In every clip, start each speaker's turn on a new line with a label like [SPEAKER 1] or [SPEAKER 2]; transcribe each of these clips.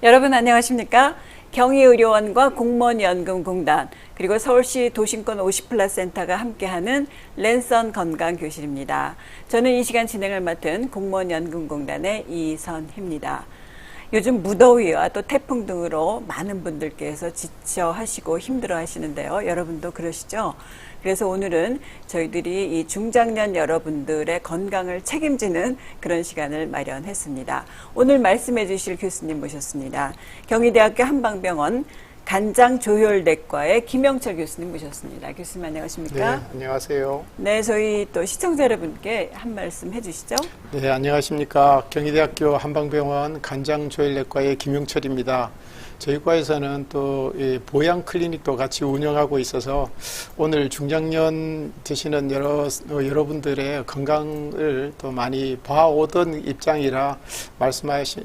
[SPEAKER 1] 여러분 안녕하십니까? 경희의료원과 공무원연금공단 그리고 서울시 도심권 50플러스 센터가 함께하는 랜선 건강교실입니다. 저는 이 시간 진행을 맡은 공무원연금공단의 이선희입니다. 요즘 무더위와 또 태풍 등으로 많은 분들께서 지쳐하시고 힘들어하시는데요. 여러분도 그러시죠? 그래서 오늘은 저희들이 이 중장년 여러분들의 건강을 책임지는 그런 시간을 마련했습니다. 오늘 말씀해 주실 교수님 모셨습니다. 경희대학교 한방병원 간장조혈내과의 김영철 교수님 모셨습니다. 교수님 안녕하십니까?
[SPEAKER 2] 네, 안녕하세요.
[SPEAKER 1] 네, 저희 또 시청자 여러분께 한 말씀 해주시죠.
[SPEAKER 2] 네, 안녕하십니까. 경희대학교 한방병원 간장조혈내과의 김영철입니다. 저희 과에서는 또 보양 클리닉도 같이 운영하고 있어서 오늘 중장년 되시는 여러분들의 건강을 또 많이 봐오던 입장이라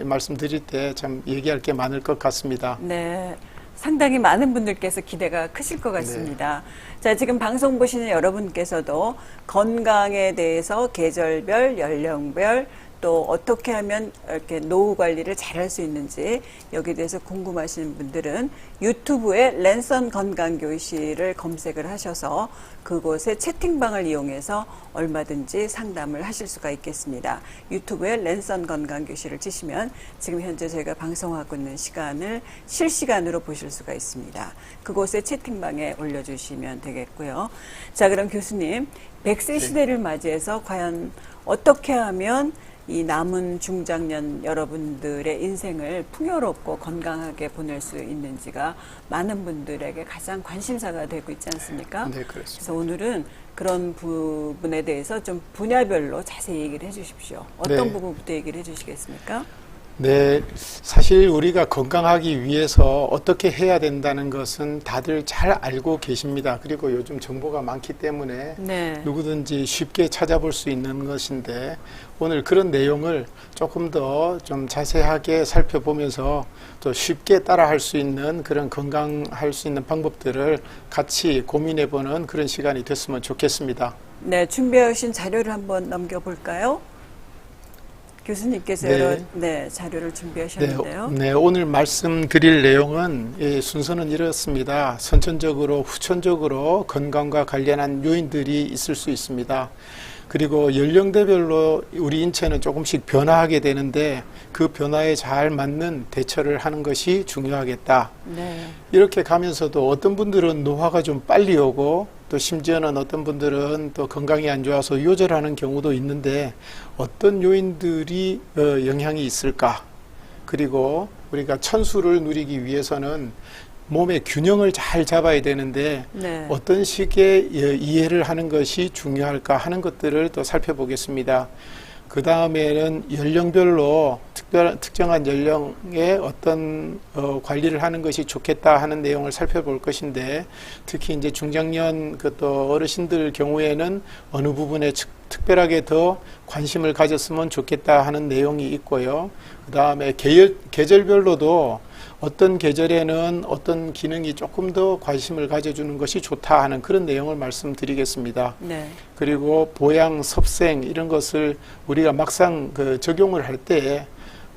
[SPEAKER 2] 말씀드릴 때 참 얘기할 게 많을 것 같습니다.
[SPEAKER 1] 네. 상당히 많은 분들께서 기대가 크실 것 같습니다. 네. 자, 지금 방송 보시는 여러분께서도 건강에 대해서 계절별, 연령별, 또 어떻게 하면 이렇게 노후 관리를 잘할 수 있는지 여기에 대해서 궁금하신 분들은 유튜브에 랜선 건강교실을 검색을 하셔서 그곳에 채팅방을 이용해서 얼마든지 상담을 하실 수가 있겠습니다. 유튜브에 랜선 건강교실을 치시면 지금 현재 저희가 방송하고 있는 시간을 실시간으로 보실 수가 있습니다. 그곳에 채팅방에 올려주시면 되겠고요. 자, 그럼 교수님, 100세 시대를 맞이해서 과연 어떻게 하면 이 남은 중장년 여러분들의 인생을 풍요롭고 건강하게 보낼 수 있는지가 많은 분들에게 가장 관심사가 되고 있지 않습니까?
[SPEAKER 2] 네, 그렇습니다.
[SPEAKER 1] 그래서 오늘은 그런 부분에 대해서 좀 분야별로 자세히 얘기를 해 주십시오. 어떤
[SPEAKER 2] 네.
[SPEAKER 1] 부분부터 얘기를 해 주시겠습니까?
[SPEAKER 2] 네, 사실 우리가 건강하기 위해서 어떻게 해야 된다는 것은 다들 잘 알고 계십니다. 그리고 요즘 정보가 많기 때문에
[SPEAKER 1] 네.
[SPEAKER 2] 누구든지 쉽게 찾아볼 수 있는 것인데 오늘 그런 내용을 조금 더 좀 자세하게 살펴보면서 또 쉽게 따라할 수 있는 그런 건강할 수 있는 방법들을 같이 고민해보는 그런 시간이 됐으면 좋겠습니다.
[SPEAKER 1] 네, 준비해 오신 자료를 한번 넘겨볼까요? 교수님께서
[SPEAKER 2] 네.
[SPEAKER 1] 여러 자료를 준비하셨는데요.
[SPEAKER 2] 네, 오늘 말씀드릴 내용은 순서는 이렇습니다. 선천적으로, 후천적으로 건강과 관련한 요인들이 있을 수 있습니다. 그리고 연령대별로 우리 인체는 조금씩 변화하게 되는데 그 변화에 잘 맞는 대처를 하는 것이 중요하겠다.
[SPEAKER 1] 네.
[SPEAKER 2] 이렇게 가면서도 어떤 분들은 노화가 좀 빨리 오고 또 심지어는 어떤 분들은 또 건강이 안 좋아서 요절하는 경우도 있는데 어떤 요인들이 영향이 있을까? 그리고 우리가 천수를 누리기 위해서는 몸의 균형을 잘 잡아야 되는데
[SPEAKER 1] 네.
[SPEAKER 2] 어떤 식의 이해를 하는 것이 중요할까 하는 것들을 또 살펴보겠습니다. 그 다음에는 연령별로 특정한 연령에 어떤 관리를 하는 것이 좋겠다 하는 내용을 살펴볼 것인데 특히 이제 중장년 또 어르신들 경우에는 어느 부분에 특별하게 더 관심을 가졌으면 좋겠다 하는 내용이 있고요. 그 다음에 계절별로도 어떤 계절에는 어떤 기능이 조금 더 관심을 가져주는 것이 좋다 하는 그런 내용을 말씀드리겠습니다.
[SPEAKER 1] 네.
[SPEAKER 2] 그리고 보양, 섭생 이런 것을 우리가 막상 적용을 할 때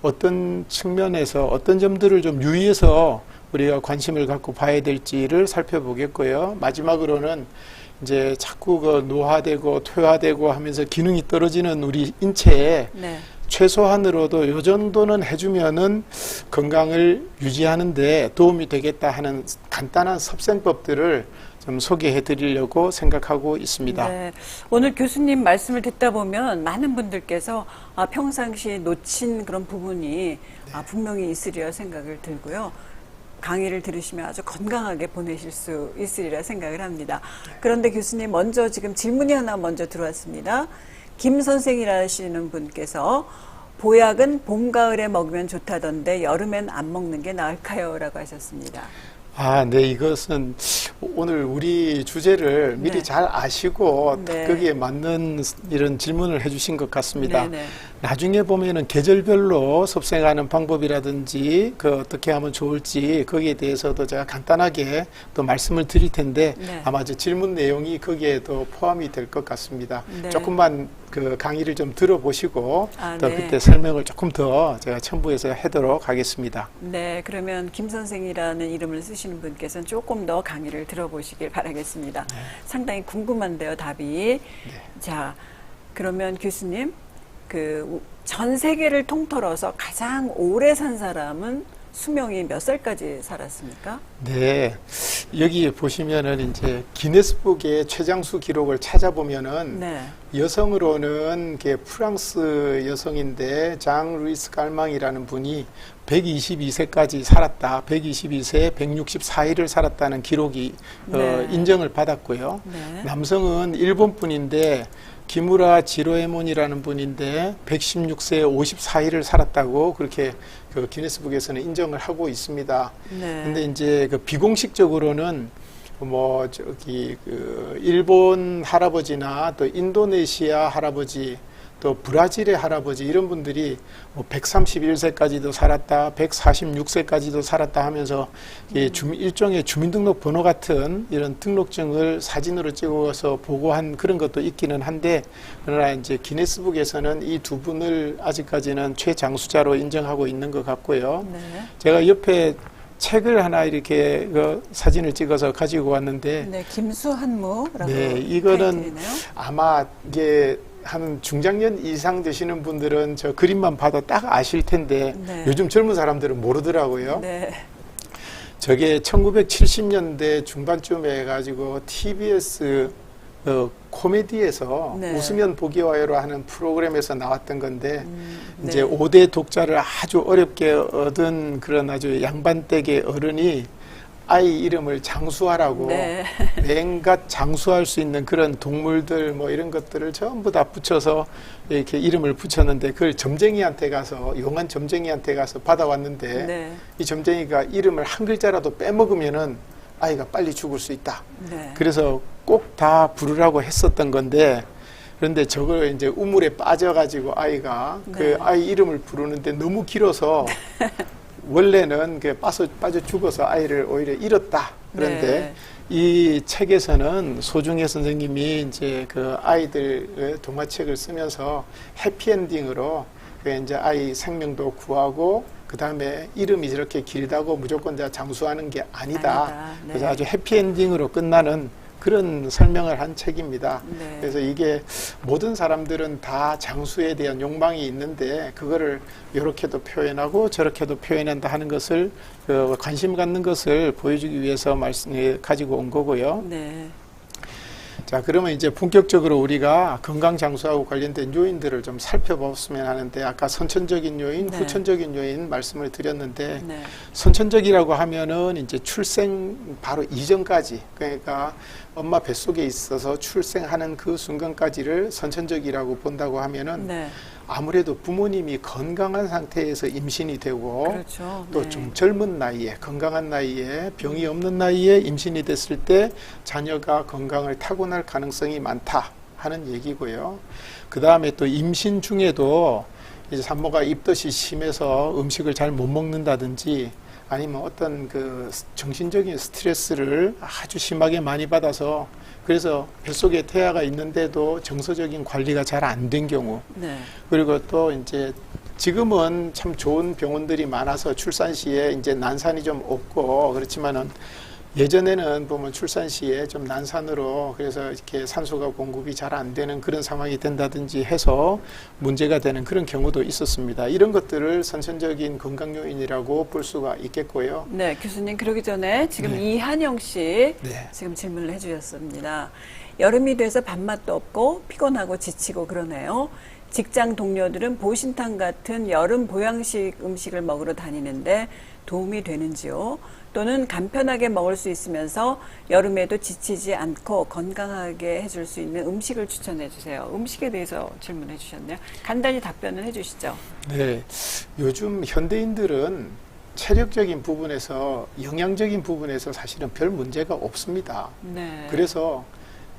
[SPEAKER 2] 어떤 측면에서 어떤 점들을 좀 유의해서 우리가 관심을 갖고 봐야 될지를 살펴보겠고요. 마지막으로는 이제 자꾸 노화되고 퇴화되고 하면서 기능이 떨어지는 우리 인체에
[SPEAKER 1] 네.
[SPEAKER 2] 최소한으로도 요 정도는 해주면은 건강을 유지하는데 도움이 되겠다 하는 간단한 섭생법들을 좀 소개해 드리려고 생각하고 있습니다.
[SPEAKER 1] 네. 오늘 교수님 말씀을 듣다 보면 많은 분들께서 평상시에 놓친 그런 부분이 분명히 있으리라 생각을 들고요. 강의를 들으시면 아주 건강하게 보내실 수 있으리라 생각을 합니다. 그런데 교수님 먼저 지금 질문이 하나 먼저 들어왔습니다. 김 선생이라시는 분께서 보약은 봄, 가을에 먹으면 좋다던데 여름엔 안 먹는 게 나을까요? 라고 하셨습니다.
[SPEAKER 2] 네, 이것은 오늘 우리 주제를 미리
[SPEAKER 1] 네.
[SPEAKER 2] 잘 아시고
[SPEAKER 1] 네.
[SPEAKER 2] 거기에 맞는 이런 질문을 해주신 것 같습니다.
[SPEAKER 1] 네네.
[SPEAKER 2] 나중에 보면은 계절별로 섭생하는 방법이라든지 그 어떻게 하면 좋을지 거기에 대해서도 제가 간단하게 또 말씀을 드릴 텐데
[SPEAKER 1] 네.
[SPEAKER 2] 아마 저 질문 내용이 거기에도 포함이 될 것 같습니다.
[SPEAKER 1] 네.
[SPEAKER 2] 조금만 그 강의를 좀 들어보시고 또
[SPEAKER 1] 네.
[SPEAKER 2] 그때 설명을 조금 더 제가 첨부해서 하도록 하겠습니다.
[SPEAKER 1] 네, 그러면 김 선생이라는 이름을 쓰시는 분께서는 조금 더 강의를 들어보시길 바라겠습니다.
[SPEAKER 2] 네.
[SPEAKER 1] 상당히 궁금한데요, 답이.
[SPEAKER 2] 네.
[SPEAKER 1] 자, 그러면 교수님, 그 전 세계를 통틀어서 가장 오래 산 사람은 수명이 몇 살까지 살았습니까?
[SPEAKER 2] 네, 여기 보시면은 이제 기네스북의 최장수 기록을 찾아보면은
[SPEAKER 1] 네.
[SPEAKER 2] 여성으로는 프랑스 여성인데 장 루이스 깔망이라는 분이 122세까지 살았다. 122세 164일을 살았다는 기록이
[SPEAKER 1] 네.
[SPEAKER 2] 인정을 받았고요.
[SPEAKER 1] 네.
[SPEAKER 2] 남성은 일본 분인데 기무라 지로에몬이라는 분인데 116세 54일을 살았다고 그렇게 그 기네스북에서는 인정을 하고 있습니다.
[SPEAKER 1] 네.
[SPEAKER 2] 근데 이제 그 비공식적으로는 뭐 저기 그 일본 할아버지나 또 인도네시아 할아버지 또 브라질의 할아버지 이런 분들이 뭐 131세까지도 살았다, 146세까지도 살았다 하면서 일종의 주민등록 번호 같은 이런 등록증을 사진으로 찍어서 보고한 그런 것도 있기는 한데 그러나 이제 기네스북에서는 이 두 분을 아직까지는 최장수자로 인정하고 있는 것 같고요.
[SPEAKER 1] 네.
[SPEAKER 2] 제가 옆에 책을 하나 이렇게 그 사진을 찍어서 가지고 왔는데
[SPEAKER 1] 네, 김수한무라고
[SPEAKER 2] 네, 이거는
[SPEAKER 1] 타이틀이네요.
[SPEAKER 2] 아마 이게 한 중장년 이상 되시는 분들은 저 그림만 봐도 딱 아실 텐데
[SPEAKER 1] 네.
[SPEAKER 2] 요즘 젊은 사람들은 모르더라고요.
[SPEAKER 1] 네.
[SPEAKER 2] 저게 1970년대 중반쯤에 해가지고 TBS 코미디에서
[SPEAKER 1] 네.
[SPEAKER 2] 웃으면 보기 와요로 하는 프로그램에서 나왔던 건데 이제
[SPEAKER 1] 네.
[SPEAKER 2] 5대 독자를 아주 어렵게 얻은 그런 아주 양반댁의 어른이 아이 이름을 장수하라고
[SPEAKER 1] 네.
[SPEAKER 2] 냉각 장수할 수 있는 그런 동물들 뭐 이런 것들을 전부 다 붙여서 이렇게 이름을 붙였는데 그걸 점쟁이한테 가서 용한 점쟁이한테 가서 받아왔는데
[SPEAKER 1] 네.
[SPEAKER 2] 이 점쟁이가 이름을 한 글자라도 빼먹으면은 아이가 빨리 죽을 수 있다.
[SPEAKER 1] 네.
[SPEAKER 2] 그래서 꼭 다 부르라고 했었던 건데 그런데 저걸 이제 우물에 빠져가지고 아이가
[SPEAKER 1] 네.
[SPEAKER 2] 그 아이 이름을 부르는데 너무 길어서 원래는 빠져 죽어서 아이를 오히려 잃었다. 그런데
[SPEAKER 1] 네.
[SPEAKER 2] 이 책에서는 소중해 선생님이 이제 그 아이들 동화책을 쓰면서 해피엔딩으로 그 이제 아이 생명도 구하고 그 다음에 이름이 저렇게 길다고 무조건 다 장수하는 게 아니다.
[SPEAKER 1] 네.
[SPEAKER 2] 그래서 아주 해피엔딩으로 끝나는 그런 설명을 한 책입니다.
[SPEAKER 1] 네.
[SPEAKER 2] 그래서 이게 모든 사람들은 다 장수에 대한 욕망이 있는데 그거를 이렇게도 표현하고 저렇게도 표현한다 하는 것을 관심 갖는 것을 보여주기 위해서 가지고 온 거고요.
[SPEAKER 1] 네.
[SPEAKER 2] 자, 그러면 이제 본격적으로 우리가 건강 장수하고 관련된 요인들을 좀 살펴봤으면 하는데 아까 선천적인 요인,
[SPEAKER 1] 네.
[SPEAKER 2] 후천적인 요인 말씀을 드렸는데
[SPEAKER 1] 네.
[SPEAKER 2] 선천적이라고 하면은 이제 출생 바로 이전까지 그러니까 엄마 뱃속에 있어서 출생하는 그 순간까지를 선천적이라고 본다고 하면은
[SPEAKER 1] 네.
[SPEAKER 2] 아무래도 부모님이 건강한 상태에서 임신이 되고
[SPEAKER 1] 그렇죠.
[SPEAKER 2] 또
[SPEAKER 1] 네.
[SPEAKER 2] 좀 젊은 나이에 건강한 나이에 병이 없는 나이에 임신이 됐을 때 자녀가 건강을 타고날 가능성이 많다 하는 얘기고요. 그 다음에 또 임신 중에도 이제 산모가 입덧이 심해서 음식을 잘 못 먹는다든지 아니면 어떤 그 정신적인 스트레스를 아주 심하게 많이 받아서 그래서 뱃속에 태아가 있는데도 정서적인 관리가 잘 안 된 경우
[SPEAKER 1] 네.
[SPEAKER 2] 그리고 또 이제 지금은 참 좋은 병원들이 많아서 출산 시에 이제 난산이 좀 없고 그렇지만은 예전에는 보면 출산 시에 좀 난산으로 그래서 이렇게 산소가 공급이 잘 안 되는 그런 상황이 된다든지 해서 문제가 되는 그런 경우도 있었습니다. 이런 것들을 선천적인 건강 요인이라고 볼 수가 있겠고요.
[SPEAKER 1] 네, 교수님 그러기 전에 지금
[SPEAKER 2] 네.
[SPEAKER 1] 이한영 씨
[SPEAKER 2] 네.
[SPEAKER 1] 지금 질문을 해주셨습니다. 여름이 돼서 밥맛도 없고 피곤하고 지치고 그러네요. 직장 동료들은 보신탕 같은 여름 보양식 음식을 먹으러 다니는데 도움이 되는지요? 또는 간편하게 먹을 수 있으면서 여름에도 지치지 않고 건강하게 해줄 수 있는 음식을 추천해 주세요. 음식에 대해서 질문해 주셨네요. 간단히 답변을 해 주시죠.
[SPEAKER 2] 네. 요즘 현대인들은 체력적인 부분에서 영양적인 부분에서 사실은 별 문제가 없습니다.
[SPEAKER 1] 네.
[SPEAKER 2] 그래서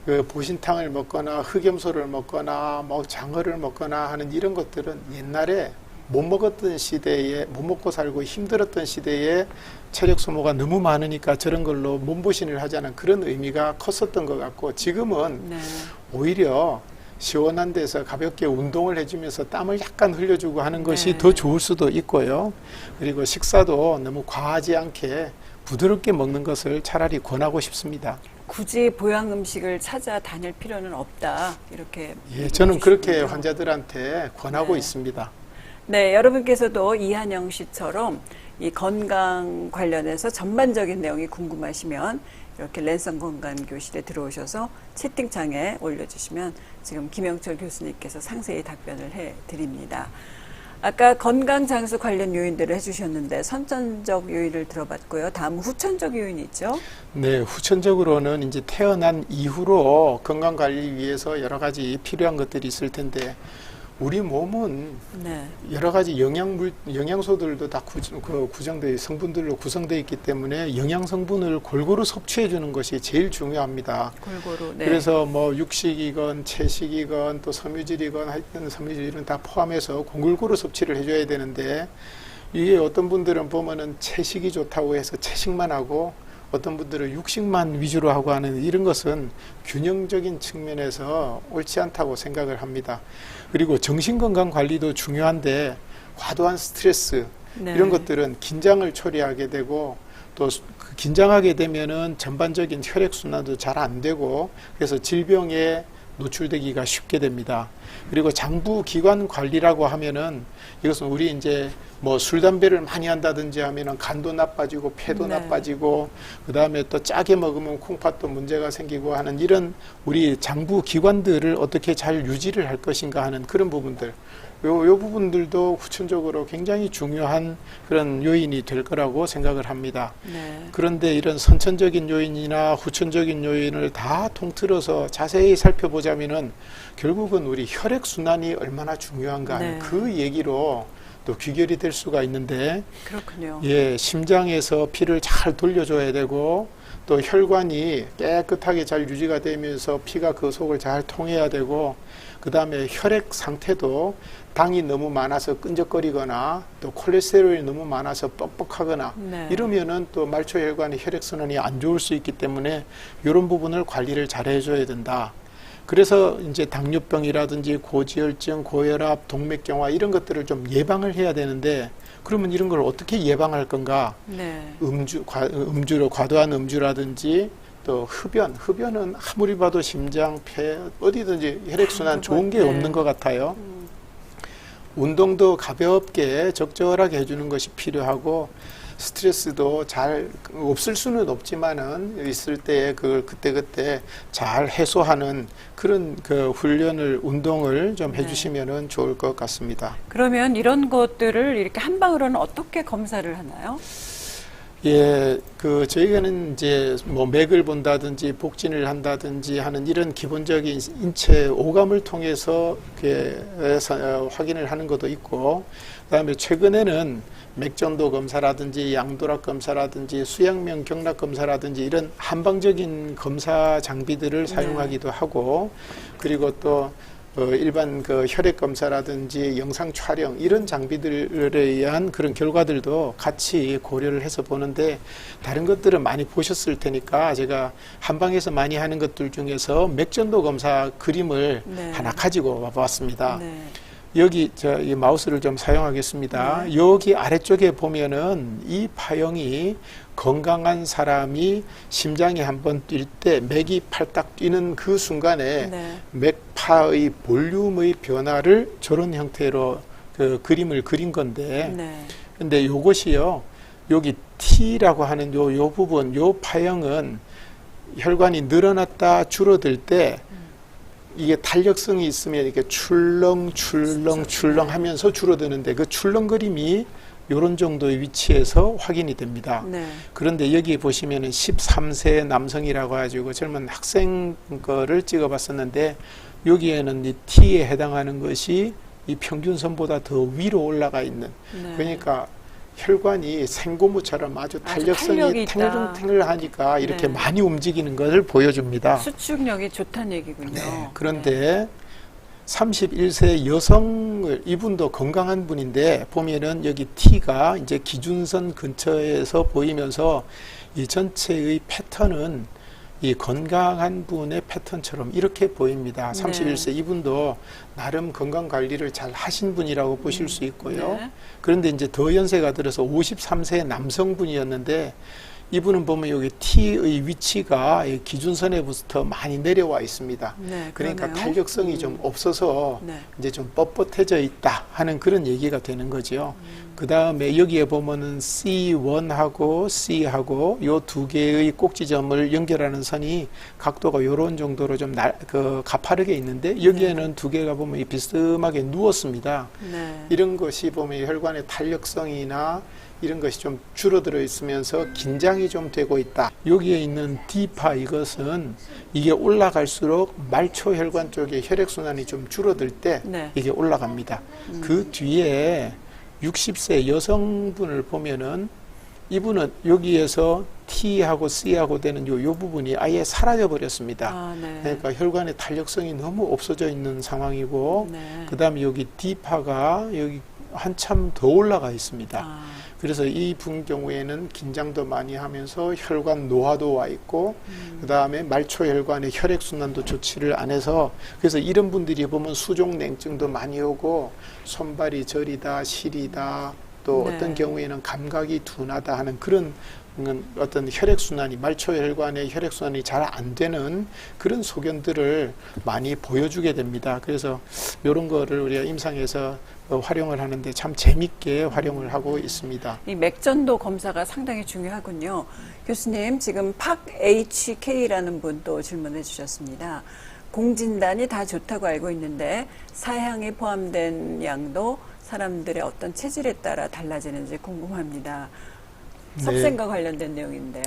[SPEAKER 2] 그 보신탕을 먹거나 흑염소를 먹거나 뭐 장어를 먹거나 하는 이런 것들은 옛날에 못 먹었던 시대에 못 먹고 살고 힘들었던 시대에 체력 소모가 너무 많으니까 저런 걸로 몸보신을 하자는 그런 의미가 컸었던 것 같고 지금은
[SPEAKER 1] 네.
[SPEAKER 2] 오히려 시원한 데서 가볍게 운동을 해주면서 땀을 약간 흘려주고 하는 것이
[SPEAKER 1] 네.
[SPEAKER 2] 더 좋을 수도 있고요. 그리고 식사도 너무 과하지 않게 부드럽게 먹는 것을 차라리 권하고 싶습니다.
[SPEAKER 1] 굳이 보양 음식을 찾아다닐 필요는 없다. 이렇게.
[SPEAKER 2] 예, 저는 그렇게
[SPEAKER 1] 해주시는군요.
[SPEAKER 2] 환자들한테 권하고
[SPEAKER 1] 네.
[SPEAKER 2] 있습니다.
[SPEAKER 1] 네, 여러분께서도 이한영 씨처럼 이 건강 관련해서 전반적인 내용이 궁금하시면 이렇게 랜선 건강 교실에 들어오셔서 채팅창에 올려주시면 지금 김영철 교수님께서 상세히 답변을 해드립니다. 아까 건강 장수 관련 요인들을 해주셨는데 선천적 요인을 들어봤고요. 다음 후천적 요인이 있죠?
[SPEAKER 2] 네, 후천적으로는 이제 태어난 이후로 건강 관리 위해서 여러 가지 필요한 것들이 있을 텐데 우리 몸은
[SPEAKER 1] 네,
[SPEAKER 2] 여러 가지 영양소들도 다 구성되어 성분들로 구성되어 있기 때문에 영양 성분을 골고루 섭취해 주는 것이 제일 중요합니다.
[SPEAKER 1] 골고루. 네.
[SPEAKER 2] 그래서 뭐 육식이건 채식이건 또 섬유질이건 하여튼 섬유질은 다 포함해서 골고루 섭취를 해줘야 되는데 이게 어떤 분들은 보면은 채식이 좋다고 해서 채식만 하고 어떤 분들은 육식만 위주로 하고 하는 이런 것은 균형적인 측면에서 옳지 않다고 생각을 합니다. 그리고 정신건강 관리도 중요한데 과도한 스트레스
[SPEAKER 1] 네.
[SPEAKER 2] 이런 것들은 긴장을 초래하게 되고 또 긴장하게 되면은 전반적인 혈액순환도 잘 안 되고 그래서 질병에 노출되기가 쉽게 됩니다. 그리고 장부 기관 관리라고 하면은 이것은 우리 이제 뭐 술 담배를 많이 한다든지 하면은 간도 나빠지고 폐도
[SPEAKER 1] 네.
[SPEAKER 2] 나빠지고 그다음에 또 짜게 먹으면 콩팥도 문제가 생기고 하는 이런 우리 장부 기관들을 어떻게 잘 유지를 할 것인가 하는 그런 부분들 요 부분들도 후천적으로 굉장히 중요한 그런 요인이 될 거라고 생각을 합니다.
[SPEAKER 1] 네.
[SPEAKER 2] 그런데 이런 선천적인 요인이나 후천적인 요인을 다 통틀어서 자세히 살펴보자면은 결국은 우리 혈액순환이 얼마나 중요한가 하는
[SPEAKER 1] 네.
[SPEAKER 2] 그 얘기로 또 귀결이 될 수가 있는데
[SPEAKER 1] 그렇군요.
[SPEAKER 2] 예, 심장에서 피를 잘 돌려줘야 되고 또 혈관이 깨끗하게 잘 유지가 되면서 피가 그 속을 잘 통해야 되고 그 다음에 혈액 상태도 당이 너무 많아서 끈적거리거나 또 콜레스테롤이 너무 많아서 뻑뻑하거나
[SPEAKER 1] 네.
[SPEAKER 2] 이러면은 또 말초혈관의 혈액순환이 안 좋을 수 있기 때문에 이런 부분을 관리를 잘 해줘야 된다. 그래서 이제 당뇨병이라든지 고지혈증, 고혈압, 동맥경화 이런 것들을 좀 예방을 해야 되는데 그러면 이런 걸 어떻게 예방할 건가?
[SPEAKER 1] 네.
[SPEAKER 2] 음주로 과도한 음주라든지 또 흡연은 아무리 봐도 심장, 폐 어디든지 혈액순환 좋은 게
[SPEAKER 1] 네.
[SPEAKER 2] 없는 것 같아요. 운동도 가볍게 적절하게 해주는 것이 필요하고 스트레스도 잘 없을 수는 없지만은 있을 때 그걸 그때 잘 해소하는 그런 그 훈련을 운동을 좀 해주시면은 좋을 것 같습니다.
[SPEAKER 1] 그러면 이런 것들을 이렇게 한 방으로는 어떻게 검사를 하나요?
[SPEAKER 2] 예, 저희가는 이제 뭐 맥을 본다든지 복진을 한다든지 하는 이런 기본적인 인체 오감을 통해서 확인을 하는 것도 있고, 그다음에 최근에는 맥전도 검사라든지 양도락 검사라든지 수양면 경락 검사라든지 이런 한방적인 검사 장비들을 사용하기도 하고, 그리고 또 일반 혈액 검사라든지 영상 촬영 이런 장비들에 의한 그런 결과들도 같이 고려를 해서 보는데 다른 것들은 많이 보셨을 테니까 제가 한방에서 많이 하는 것들 중에서 맥전도 검사 그림을
[SPEAKER 1] 네.
[SPEAKER 2] 하나 가지고 와봤습니다.
[SPEAKER 1] 네.
[SPEAKER 2] 여기 이 마우스를 좀 사용하겠습니다. 여기 아래쪽에 보면은 이 파형이 건강한 사람이 심장이 한번 뛸 때 맥이 팔딱 뛰는 그 순간에
[SPEAKER 1] 네.
[SPEAKER 2] 맥파의 볼륨의 변화를 저런 형태로 그림을 그린 건데
[SPEAKER 1] 네.
[SPEAKER 2] 근데 요것이요. 여기 T라고 하는 요 부분, 요 파형은 혈관이 늘어났다 줄어들 때 이게 탄력성이 있으면 이렇게 출렁 하면서 줄어드는데 그 출렁거림이 이런 정도의 위치에서 확인이 됩니다.
[SPEAKER 1] 네.
[SPEAKER 2] 그런데 여기 보시면은 13세 남성이라고 가지고 젊은 학생 거를 찍어봤었는데 여기에는 이 T에 해당하는 것이 이 평균선보다 더 위로 올라가 있는
[SPEAKER 1] 네.
[SPEAKER 2] 그러니까 혈관이 생고무처럼 아주
[SPEAKER 1] 아주
[SPEAKER 2] 탄력성이
[SPEAKER 1] 탄력이 있다.
[SPEAKER 2] 탱글탱글하니까 이렇게
[SPEAKER 1] 네.
[SPEAKER 2] 많이 움직이는 것을 보여줍니다.
[SPEAKER 1] 수축력이 좋다는 얘기군요.
[SPEAKER 2] 네, 그런데 31세 여성을, 이분도 건강한 분인데 보면은 여기 T가 이제 기준선 근처에서 보이면서 이 전체의 패턴은 이 건강한 분의 패턴처럼 이렇게 보입니다. 31세 이분도 나름 건강 관리를 잘 하신 분이라고 보실 수 있고요.
[SPEAKER 1] 네.
[SPEAKER 2] 그런데 이제 더 연세가 들어서 53세 남성분이었는데 이분은 보면 여기 T의 위치가 이 기준선에부터 많이 내려와 있습니다.
[SPEAKER 1] 네,
[SPEAKER 2] 그러니까
[SPEAKER 1] 그러네요.
[SPEAKER 2] 탄력성이 좀 없어서
[SPEAKER 1] 네.
[SPEAKER 2] 이제 좀 뻣뻣해져 있다 하는 그런 얘기가 되는 거죠. 그 다음에 여기에 보면은 C1하고 C하고 요 두 개의 꼭지점을 연결하는 선이 각도가 요런 정도로 좀 가파르게 있는데 여기에는 두 개가 보면 이 비스듬하게 누웠습니다.
[SPEAKER 1] 네.
[SPEAKER 2] 이런 것이 보면 혈관의 탄력성이나 이런 것이 좀 줄어들어 있으면서 긴장이 좀 되고 있다. 여기에 있는 D파 이것은 이게 올라갈수록 말초 혈관 쪽에 혈액순환이 좀 줄어들 때
[SPEAKER 1] 네.
[SPEAKER 2] 이게 올라갑니다. 그 뒤에 60세 여성분을 보면은 이분은 여기에서 T하고 C하고 되는 요 부분이 아예 사라져 버렸습니다.
[SPEAKER 1] 아, 네.
[SPEAKER 2] 그러니까 혈관의 탄력성이 너무 없어져 있는 상황이고
[SPEAKER 1] 네.
[SPEAKER 2] 그 다음에 여기 D파가 여기 한참 더 올라가 있습니다.
[SPEAKER 1] 아,
[SPEAKER 2] 그래서 이 분 경우에는 긴장도 많이 하면서 혈관 노화도 와 있고 그 다음에 말초 혈관의 혈액순환도 좋지를 안 해서 그래서 이런 분들이 보면 수족냉증도 많이 오고 손발이 저리다 시리다 또
[SPEAKER 1] 네.
[SPEAKER 2] 어떤 경우에는 감각이 둔하다 하는 그런 어떤 혈액순환이 말초 혈관의 혈액순환이 잘 안 되는 그런 소견들을 많이 보여주게 됩니다. 그래서 이런 거를 우리가 임상에서 활용을 하는데 참 재밌게 활용을 하고 있습니다.
[SPEAKER 1] 이 맥전도 검사가 상당히 중요하군요. 교수님, 지금 팍HK라는 분 또 질문해 주셨습니다. 공진단이 다 좋다고 알고 있는데 사향이 포함된 양도 사람들의 어떤 체질에 따라 달라지는지 궁금합니다.
[SPEAKER 2] 네.
[SPEAKER 1] 섭생과 관련된 내용인데요.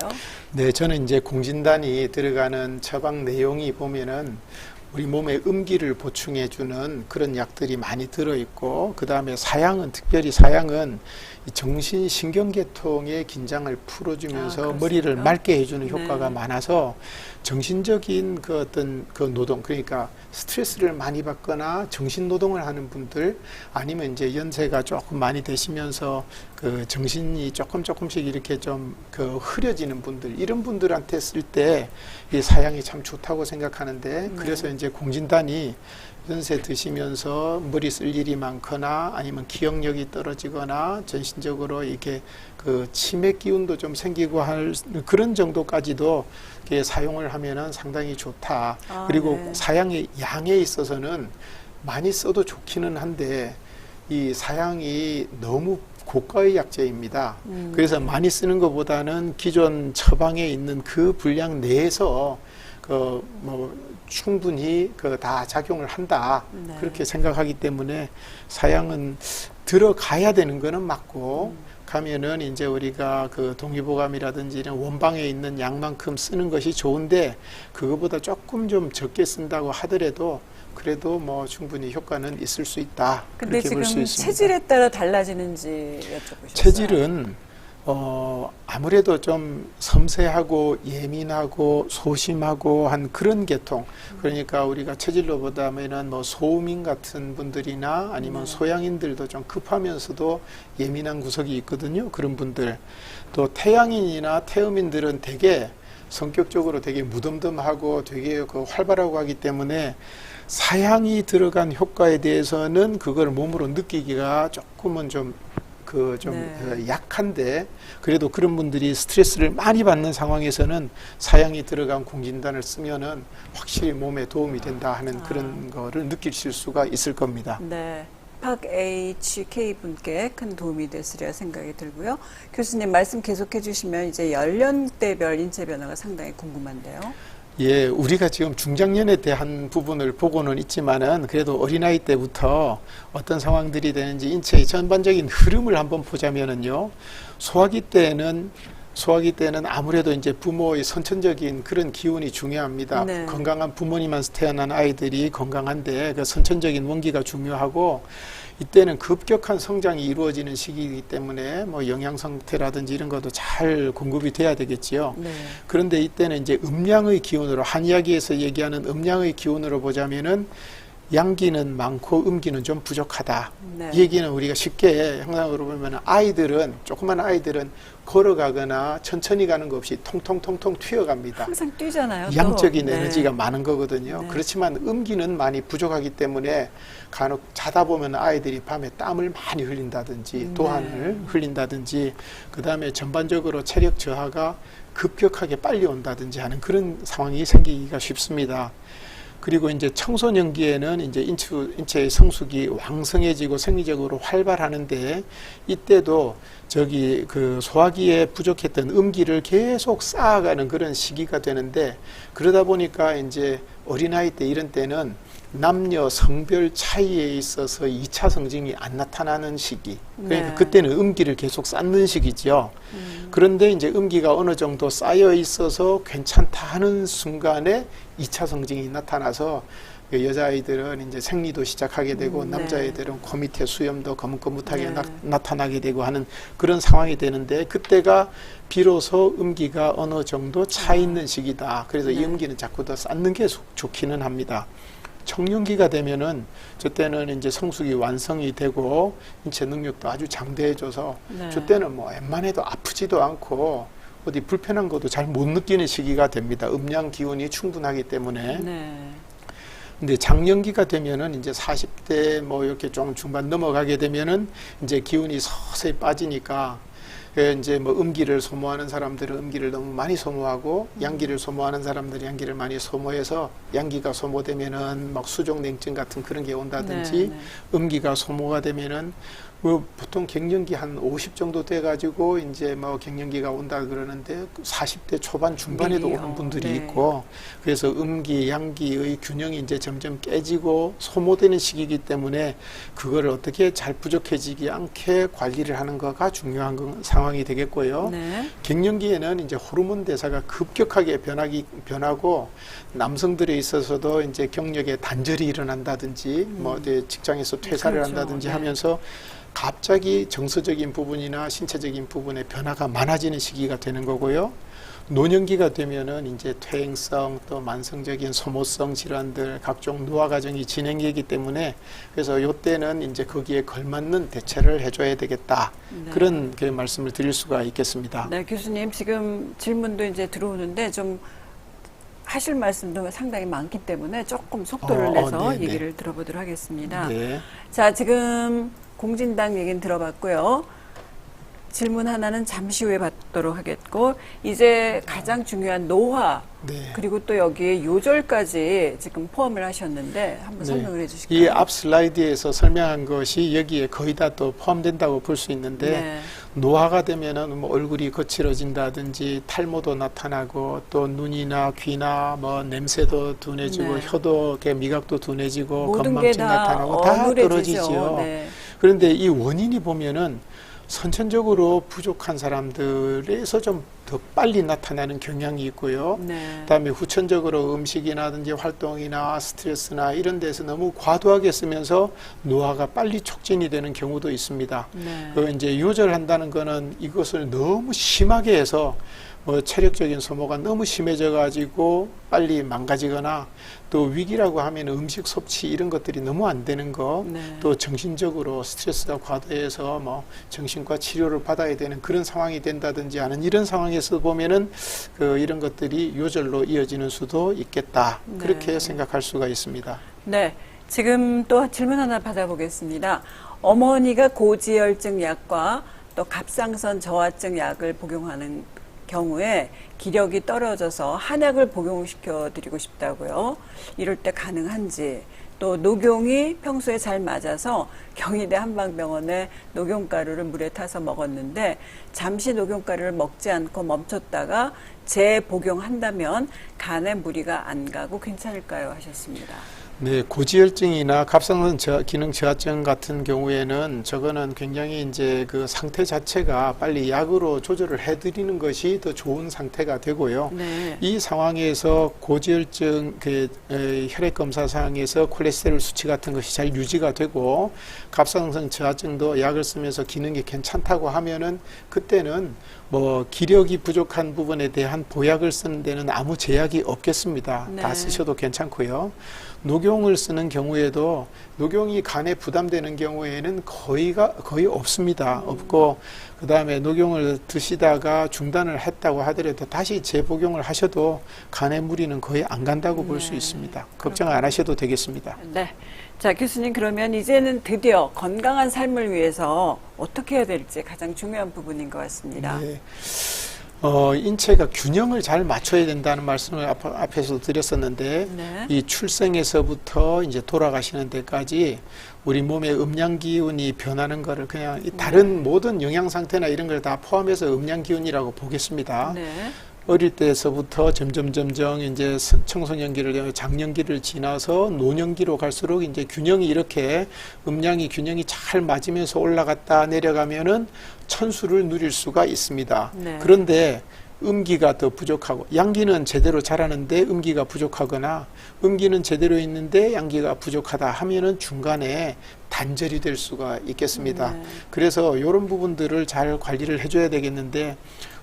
[SPEAKER 2] 네, 저는 이제 공진단이 들어가는 처방 내용이 보면은 우리 몸에 음기를 보충해주는 그런 약들이 많이 들어있고 그 다음에 사양은 특별히 사양은 정신신경계통의 긴장을 풀어주면서 머리를 맑게 해주는 효과가
[SPEAKER 1] 네.
[SPEAKER 2] 많아서 정신적인 그 어떤 그 노동 그러니까 스트레스를 많이 받거나 정신 노동을 하는 분들 아니면 이제 연세가 조금 많이 되시면서 그 정신이 조금씩 이렇게 좀 그 흐려지는 분들 이런 분들한테 쓸 때 이 사양이 참 좋다고 생각하는데 그래서 이제 공진단이 연세 드시면서 머리 쓸 일이 많거나 아니면 기억력이 떨어지거나 전신적으로 이렇게 그 치매 기운도 좀 생기고 할 그런 정도까지도 이렇게 사용을 하면은 상당히 좋다.
[SPEAKER 1] 아,
[SPEAKER 2] 그리고
[SPEAKER 1] 네.
[SPEAKER 2] 사양의 양에 있어서는 많이 써도 좋기는 한데 이 사양이 너무 고가의 약제입니다. 그래서 많이 쓰는 것보다는 기존 처방에 있는 그 분량 내에서 충분히 다 작용을 한다.
[SPEAKER 1] 네.
[SPEAKER 2] 그렇게 생각하기 때문에 사양은 들어가야 되는 거는 맞고 가면은 이제 우리가 그 동의보감이라든지 이런 원방에 있는 양만큼 쓰는 것이 좋은데 그거보다 조금 좀 적게 쓴다고 하더라도 그래도 뭐 충분히 효과는 있을 수 있다.
[SPEAKER 1] 근데
[SPEAKER 2] 그렇게 볼 수
[SPEAKER 1] 지금
[SPEAKER 2] 있습니다.
[SPEAKER 1] 체질에 따라 달라지는지 여쭤보셨어요.
[SPEAKER 2] 체질은 아무래도 좀 섬세하고 예민하고 소심하고 한 그런 계통. 그러니까 우리가 체질로 보다면은 뭐 소음인 같은 분들이나 아니면 소양인들도 좀 급하면서도 예민한 구석이 있거든요. 그런 분들. 또 태양인이나 태음인들은 되게 성격적으로 되게 무덤덤하고 되게 활발하고 하기 때문에 사양이 들어간 효과에 대해서는 그걸 몸으로 느끼기가 조금은 약한데 그래도 그런 분들이 스트레스를 많이 받는 상황에서는 사양이 들어간 공진단을 쓰면은 확실히 몸에 도움이 된다 하는 그런 거를 느끼실 수가 있을 겁니다.
[SPEAKER 1] 네. 팍HK 분께 큰 도움이 됐으리라 생각이 들고요. 교수님 말씀 계속해 주시면 이제 연령대별 인체 변화가 상당히 궁금한데요.
[SPEAKER 2] 예, 우리가 지금 중장년에 대한 부분을 보고는 있지만은 그래도 어린아이 때부터 어떤 상황들이 되는지 인체의 전반적인 흐름을 한번 보자면은요. 소아기 때는 아무래도 이제 부모의 선천적인 그런 기운이 중요합니다.
[SPEAKER 1] 네.
[SPEAKER 2] 건강한 부모님한테 태어난 아이들이 건강한데 그 선천적인 원기가 중요하고 이때는 급격한 성장이 이루어지는 시기이기 때문에 뭐 영양 상태라든지 이런 것도 잘 공급이 돼야 되겠지요.
[SPEAKER 1] 네.
[SPEAKER 2] 그런데 이때는 이제 음양의 기운으로 한이야기에서 얘기하는 음양의 기운으로 보자면은 양기는 많고 음기는 좀 부족하다.
[SPEAKER 1] 네.
[SPEAKER 2] 이 얘기는 우리가 쉽게 형상으로 보면 아이들은 조그만 아이들은 걸어가거나 천천히 가는 것 없이 통통통통 튀어갑니다.
[SPEAKER 1] 항상 뛰잖아요. 또.
[SPEAKER 2] 양적인
[SPEAKER 1] 네.
[SPEAKER 2] 에너지가 많은 거거든요.
[SPEAKER 1] 네.
[SPEAKER 2] 그렇지만 음기는 많이 부족하기 때문에 간혹 자다 보면 아이들이 밤에 땀을 많이 흘린다든지 도안을 흘린다든지 그다음에 전반적으로 체력 저하가 급격하게 빨리 온다든지 하는 그런 상황이 생기기가 쉽습니다. 그리고 이제 청소년기에는 이제 인체의 성숙이 왕성해지고 생리적으로 활발하는데 이때도 저기 그 소화기에 부족했던 음기를 계속 쌓아가는 그런 시기가 되는데 그러다 보니까 이제 어린아이 때 이런 때는 남녀 성별 차이에 있어서 2차 성징이 안 나타나는 시기. 그러니까
[SPEAKER 1] 네.
[SPEAKER 2] 그때는 음기를 계속 쌓는 시기죠. 그런데 이제 음기가 어느 정도 쌓여 있어서 괜찮다 하는 순간에 2차 성징이 나타나서 여자아이들은 이제 생리도 시작하게 되고
[SPEAKER 1] 네.
[SPEAKER 2] 남자아이들은 코 밑에 수염도 거뭇거뭇하게
[SPEAKER 1] 네.
[SPEAKER 2] 나타나게 되고 하는 그런 상황이 되는데 그때가 비로소 음기가 어느 정도 차 있는 시기다. 그래서 이
[SPEAKER 1] 네.
[SPEAKER 2] 음기는 자꾸 더 쌓는 게 좋기는 합니다. 청년기가 되면은 저때는 이제 성숙이 완성이 되고 인체 능력도 아주 장대해져서
[SPEAKER 1] 네.
[SPEAKER 2] 저때는 뭐 웬만해도 아프지도 않고 어디 불편한 것도 잘 못 느끼는 시기가 됩니다. 음양 기운이 충분하기 때문에.
[SPEAKER 1] 네.
[SPEAKER 2] 근데 장년기가 되면은 이제 40대 뭐 이렇게 좀 중반 넘어가게 되면은 이제 기운이 서서히 빠지니까 이제 뭐 음기를 소모하는 사람들은 음기를 너무 많이 소모하고 양기를 소모하는 사람들이 양기를 많이 소모해서 양기가 소모되면은 막 수족냉증 같은 그런 게 온다든지
[SPEAKER 1] 네, 네.
[SPEAKER 2] 음기가 소모가 되면은 뭐 보통 갱년기 한 50 정도 돼가지고 이제 뭐 갱년기가 온다 그러는데 40대 초반 중반에도
[SPEAKER 1] 미리,
[SPEAKER 2] 오는 분들이
[SPEAKER 1] 네.
[SPEAKER 2] 있고 그래서 음기 양기의 균형이 이제 점점 깨지고 소모되는 시기이기 때문에 그거를 어떻게 잘 부족해지지 않게 관리를 하는 거가 중요한 상황이 되겠고요.
[SPEAKER 1] 네.
[SPEAKER 2] 갱년기에는 이제 호르몬 대사가 급격하게 변하고 남성들에 있어서도 이제 경력에 단절이 일어난다든지 뭐 어디 직장에서 퇴사를
[SPEAKER 1] 그렇죠.
[SPEAKER 2] 한다든지
[SPEAKER 1] 네.
[SPEAKER 2] 하면서 갑자기 정서적인 부분이나 신체적인 부분에 변화가 많아지는 시기가 되는 거고요. 노년기가 되면은 이제 퇴행성 또 만성적인 소모성 질환들 각종 노화 과정이 진행되기 때문에 그래서 요때는 이제 거기에 걸맞는 대처를 해줘야 되겠다.
[SPEAKER 1] 네.
[SPEAKER 2] 그런 그 말씀을 드릴 수가 있겠습니다.
[SPEAKER 1] 네, 교수님 지금 질문도 이제 들어오는데 좀 하실 말씀도 상당히 많기 때문에 조금 속도를 내서
[SPEAKER 2] 네, 네.
[SPEAKER 1] 얘기를 들어보도록 하겠습니다.
[SPEAKER 2] 네.
[SPEAKER 1] 자, 지금 공진당 얘기는 들어봤고요. 질문 하나는 잠시 후에 받도록 하겠고 이제 가장 중요한 노화
[SPEAKER 2] 네.
[SPEAKER 1] 그리고 또 여기에 요절까지 지금 포함을 하셨는데 한번 설명을 해주실까요?
[SPEAKER 2] 이 앞 슬라이드에서 설명한 것이 여기에 거의 다 또 포함된다고 볼 수 있는데
[SPEAKER 1] 네.
[SPEAKER 2] 노화가 되면은 뭐 얼굴이 거칠어진다든지 탈모도 나타나고 또 눈이나 귀나 뭐 냄새도 둔해지고
[SPEAKER 1] 네.
[SPEAKER 2] 혀도 이렇게 미각도 둔해지고
[SPEAKER 1] 모든 게
[SPEAKER 2] 건망증
[SPEAKER 1] 다
[SPEAKER 2] 나타나고 다
[SPEAKER 1] 어눌해지죠.
[SPEAKER 2] 떨어지지요.
[SPEAKER 1] 네.
[SPEAKER 2] 그런데 이 원인이 보면은 선천적으로 부족한 사람들에서 좀 더 빨리 나타나는 경향이 있고요.
[SPEAKER 1] 네.
[SPEAKER 2] 그다음에 후천적으로 음식이라든지 활동이나 스트레스나 이런 데서 너무 과도하게 쓰면서 노화가 빨리 촉진이 되는 경우도 있습니다.
[SPEAKER 1] 네.
[SPEAKER 2] 그 이제 요절한다는 거는 이것을 너무 심하게 해서 뭐 체력적인 소모가 너무 심해져 가지고 빨리 망가지거나 또 위기라고 하면 음식 섭취 이런 것들이 너무 안 되는 거,
[SPEAKER 1] 네.
[SPEAKER 2] 또 정신적으로 스트레스가 과도해서 뭐 정신과 치료를 받아야 되는 그런 상황이 된다든지 하는 이런 상황에서 보면은 그 이런 것들이 요절로 이어지는 수도 있겠다.
[SPEAKER 1] 네.
[SPEAKER 2] 그렇게 생각할 수가 있습니다.
[SPEAKER 1] 네. 지금 또 질문 하나 받아보겠습니다. 어머니가 고지혈증 약과 또 갑상선 저하증 약을 복용하는 경우에 기력이 떨어져서 한약을 복용시켜 드리고 싶다고요. 이럴 때 가능한지, 또 녹용이 평소에 잘 맞아서 경희대 한방병원에 녹용가루를 물에 타서 먹었는데 잠시 녹용가루를 먹지 않고 멈췄다가 재복용한다면 간에 무리가 안 가고 괜찮을까요? 하셨습니다.
[SPEAKER 2] 네, 고지혈증이나 갑상선 기능 저하증 같은 경우에는 저거는 굉장히 이제 그 상태 자체가 빨리 약으로 조절을 해드리는 것이 더 좋은 상태가 되고요.
[SPEAKER 1] 네.
[SPEAKER 2] 이 상황에서 고지혈증 혈액 검사상에서 콜레스테롤 수치 같은 것이 잘 유지가 되고 갑상선 저하증도 약을 쓰면서 기능이 괜찮다고 하면은 그때는 뭐 기력이 부족한 부분에 대한 보약을 쓰는 데는 아무 제약이 없겠습니다.
[SPEAKER 1] 네.
[SPEAKER 2] 다 쓰셔도 괜찮고요. 녹용을 쓰는 경우에도 녹용이 간에 부담되는 경우에는 거의 없습니다. 없고 그다음에 녹용을 드시다가 중단을 했다고 하더라도 다시 재복용을 하셔도 간에 무리는 거의 안 간다고 볼 수 있습니다. 걱정 안 하셔도 되겠습니다.
[SPEAKER 1] 네. 자, 교수님, 그러면 이제는 드디어 건강한 삶을 위해서 어떻게 해야 될지 가장 중요한 부분인 것 같습니다.
[SPEAKER 2] 네. 인체가 균형을 잘 맞춰야 된다는 말씀을 앞에서 드렸었는데,
[SPEAKER 1] 네.
[SPEAKER 2] 이 출생에서부터 이제 돌아가시는 데까지 우리 몸의 음양 기운이 변하는 거를 그냥 이 다른 모든 영양 상태나 이런 걸 다 포함해서 음양 기운이라고 보겠습니다.
[SPEAKER 1] 네.
[SPEAKER 2] 어릴 때에서부터 점점 이제 청소년기를 장년기를 지나서 노년기로 갈수록 이제 균형이 이렇게 균형이 잘 맞으면서 올라갔다 내려가면은 천수를 누릴 수가 있습니다.
[SPEAKER 1] 네.
[SPEAKER 2] 그런데 음기가 더 부족하고 양기는 제대로 자라는데 음기가 부족하거나 음기는 제대로 있는데 양기가 부족하다 하면은 중간에 단절이 될 수가 있겠습니다.
[SPEAKER 1] 네.
[SPEAKER 2] 그래서 이런 부분들을 잘 관리를 해줘야 되겠는데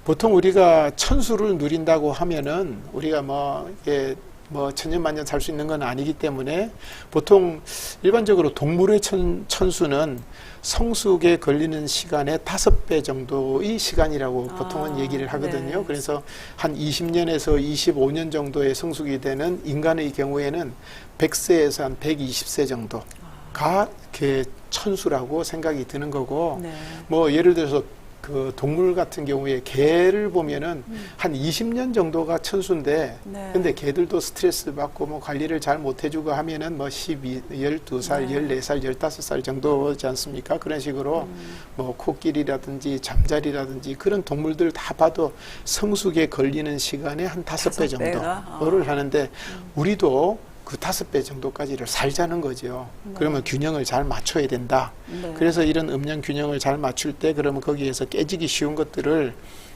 [SPEAKER 2] 보통 우리가 천수를 누린다고 하면은 우리가 뭐 천년만년 살 수 있는 건 아니기 때문에 보통 일반적으로 동물의 천수는 성숙에 걸리는 시간의 5배 정도의 시간이라고 보통은 얘기를 하거든요.
[SPEAKER 1] 네.
[SPEAKER 2] 그래서 한 20년에서 25년 정도의 성숙이 되는 인간의 경우에는 100세에서 한 120세 정도가 그 천수라고 생각이 드는 거고
[SPEAKER 1] 네.
[SPEAKER 2] 뭐 예를 들어서 그 동물 같은 경우에 개를 보면은 한 20년 정도가 천수인데
[SPEAKER 1] 네.
[SPEAKER 2] 근데 개들도 스트레스 받고 뭐 관리를 잘 못 해주고 하면은 뭐 12살,
[SPEAKER 1] 네.
[SPEAKER 2] 14살, 15살 정도지 않습니까? 그런 식으로 뭐 코끼리라든지 잠자리라든지 그런 동물들 다 봐도 성숙에 걸리는 시간의 한 5배 정도를 하는데 우리도 그 5배 정도까지를 살자는 거죠. 그러면 균형을 잘 맞춰야 된다.
[SPEAKER 1] 네.
[SPEAKER 2] 그래서 이런 음양 균형을 잘 맞출 때 그러면 거기에서 깨지기 쉬운 것들을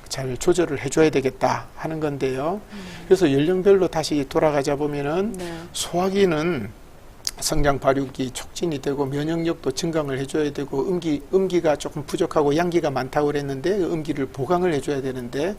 [SPEAKER 2] 잘 조절을 해줘야 되겠다 하는 건데요. 그래서 연령별로 다시 돌아가자 보면은
[SPEAKER 1] 네.
[SPEAKER 2] 소화기는 성장 발육이 촉진이 되고 면역력도 증강을 해줘야 되고 음기가 조금 부족하고 양기가 많다고 그랬는데 음기를 보강을 해줘야 되는데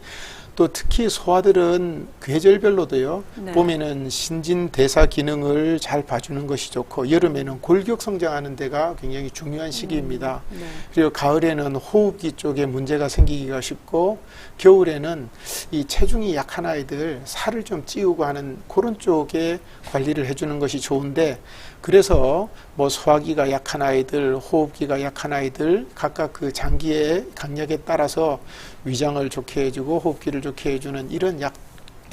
[SPEAKER 2] 또 특히 소화들은 계절별로도요.
[SPEAKER 1] 네.
[SPEAKER 2] 봄에는 신진대사 기능을 잘 봐주는 것이 좋고 여름에는 골격 성장하는 데가 굉장히 중요한 시기입니다.
[SPEAKER 1] 네.
[SPEAKER 2] 그리고 가을에는 호흡기 쪽에 문제가 생기기가 쉽고 겨울에는 이 체중이 약한 아이들 살을 좀 찌우고 하는 그런 쪽에 관리를 해주는 것이 좋은데 그래서 뭐 소화기가 약한 아이들, 호흡기가 약한 아이들 각각 그 장기의 강약에 따라서 위장을 좋게 해주고 호흡기를 좋게 해주는 이런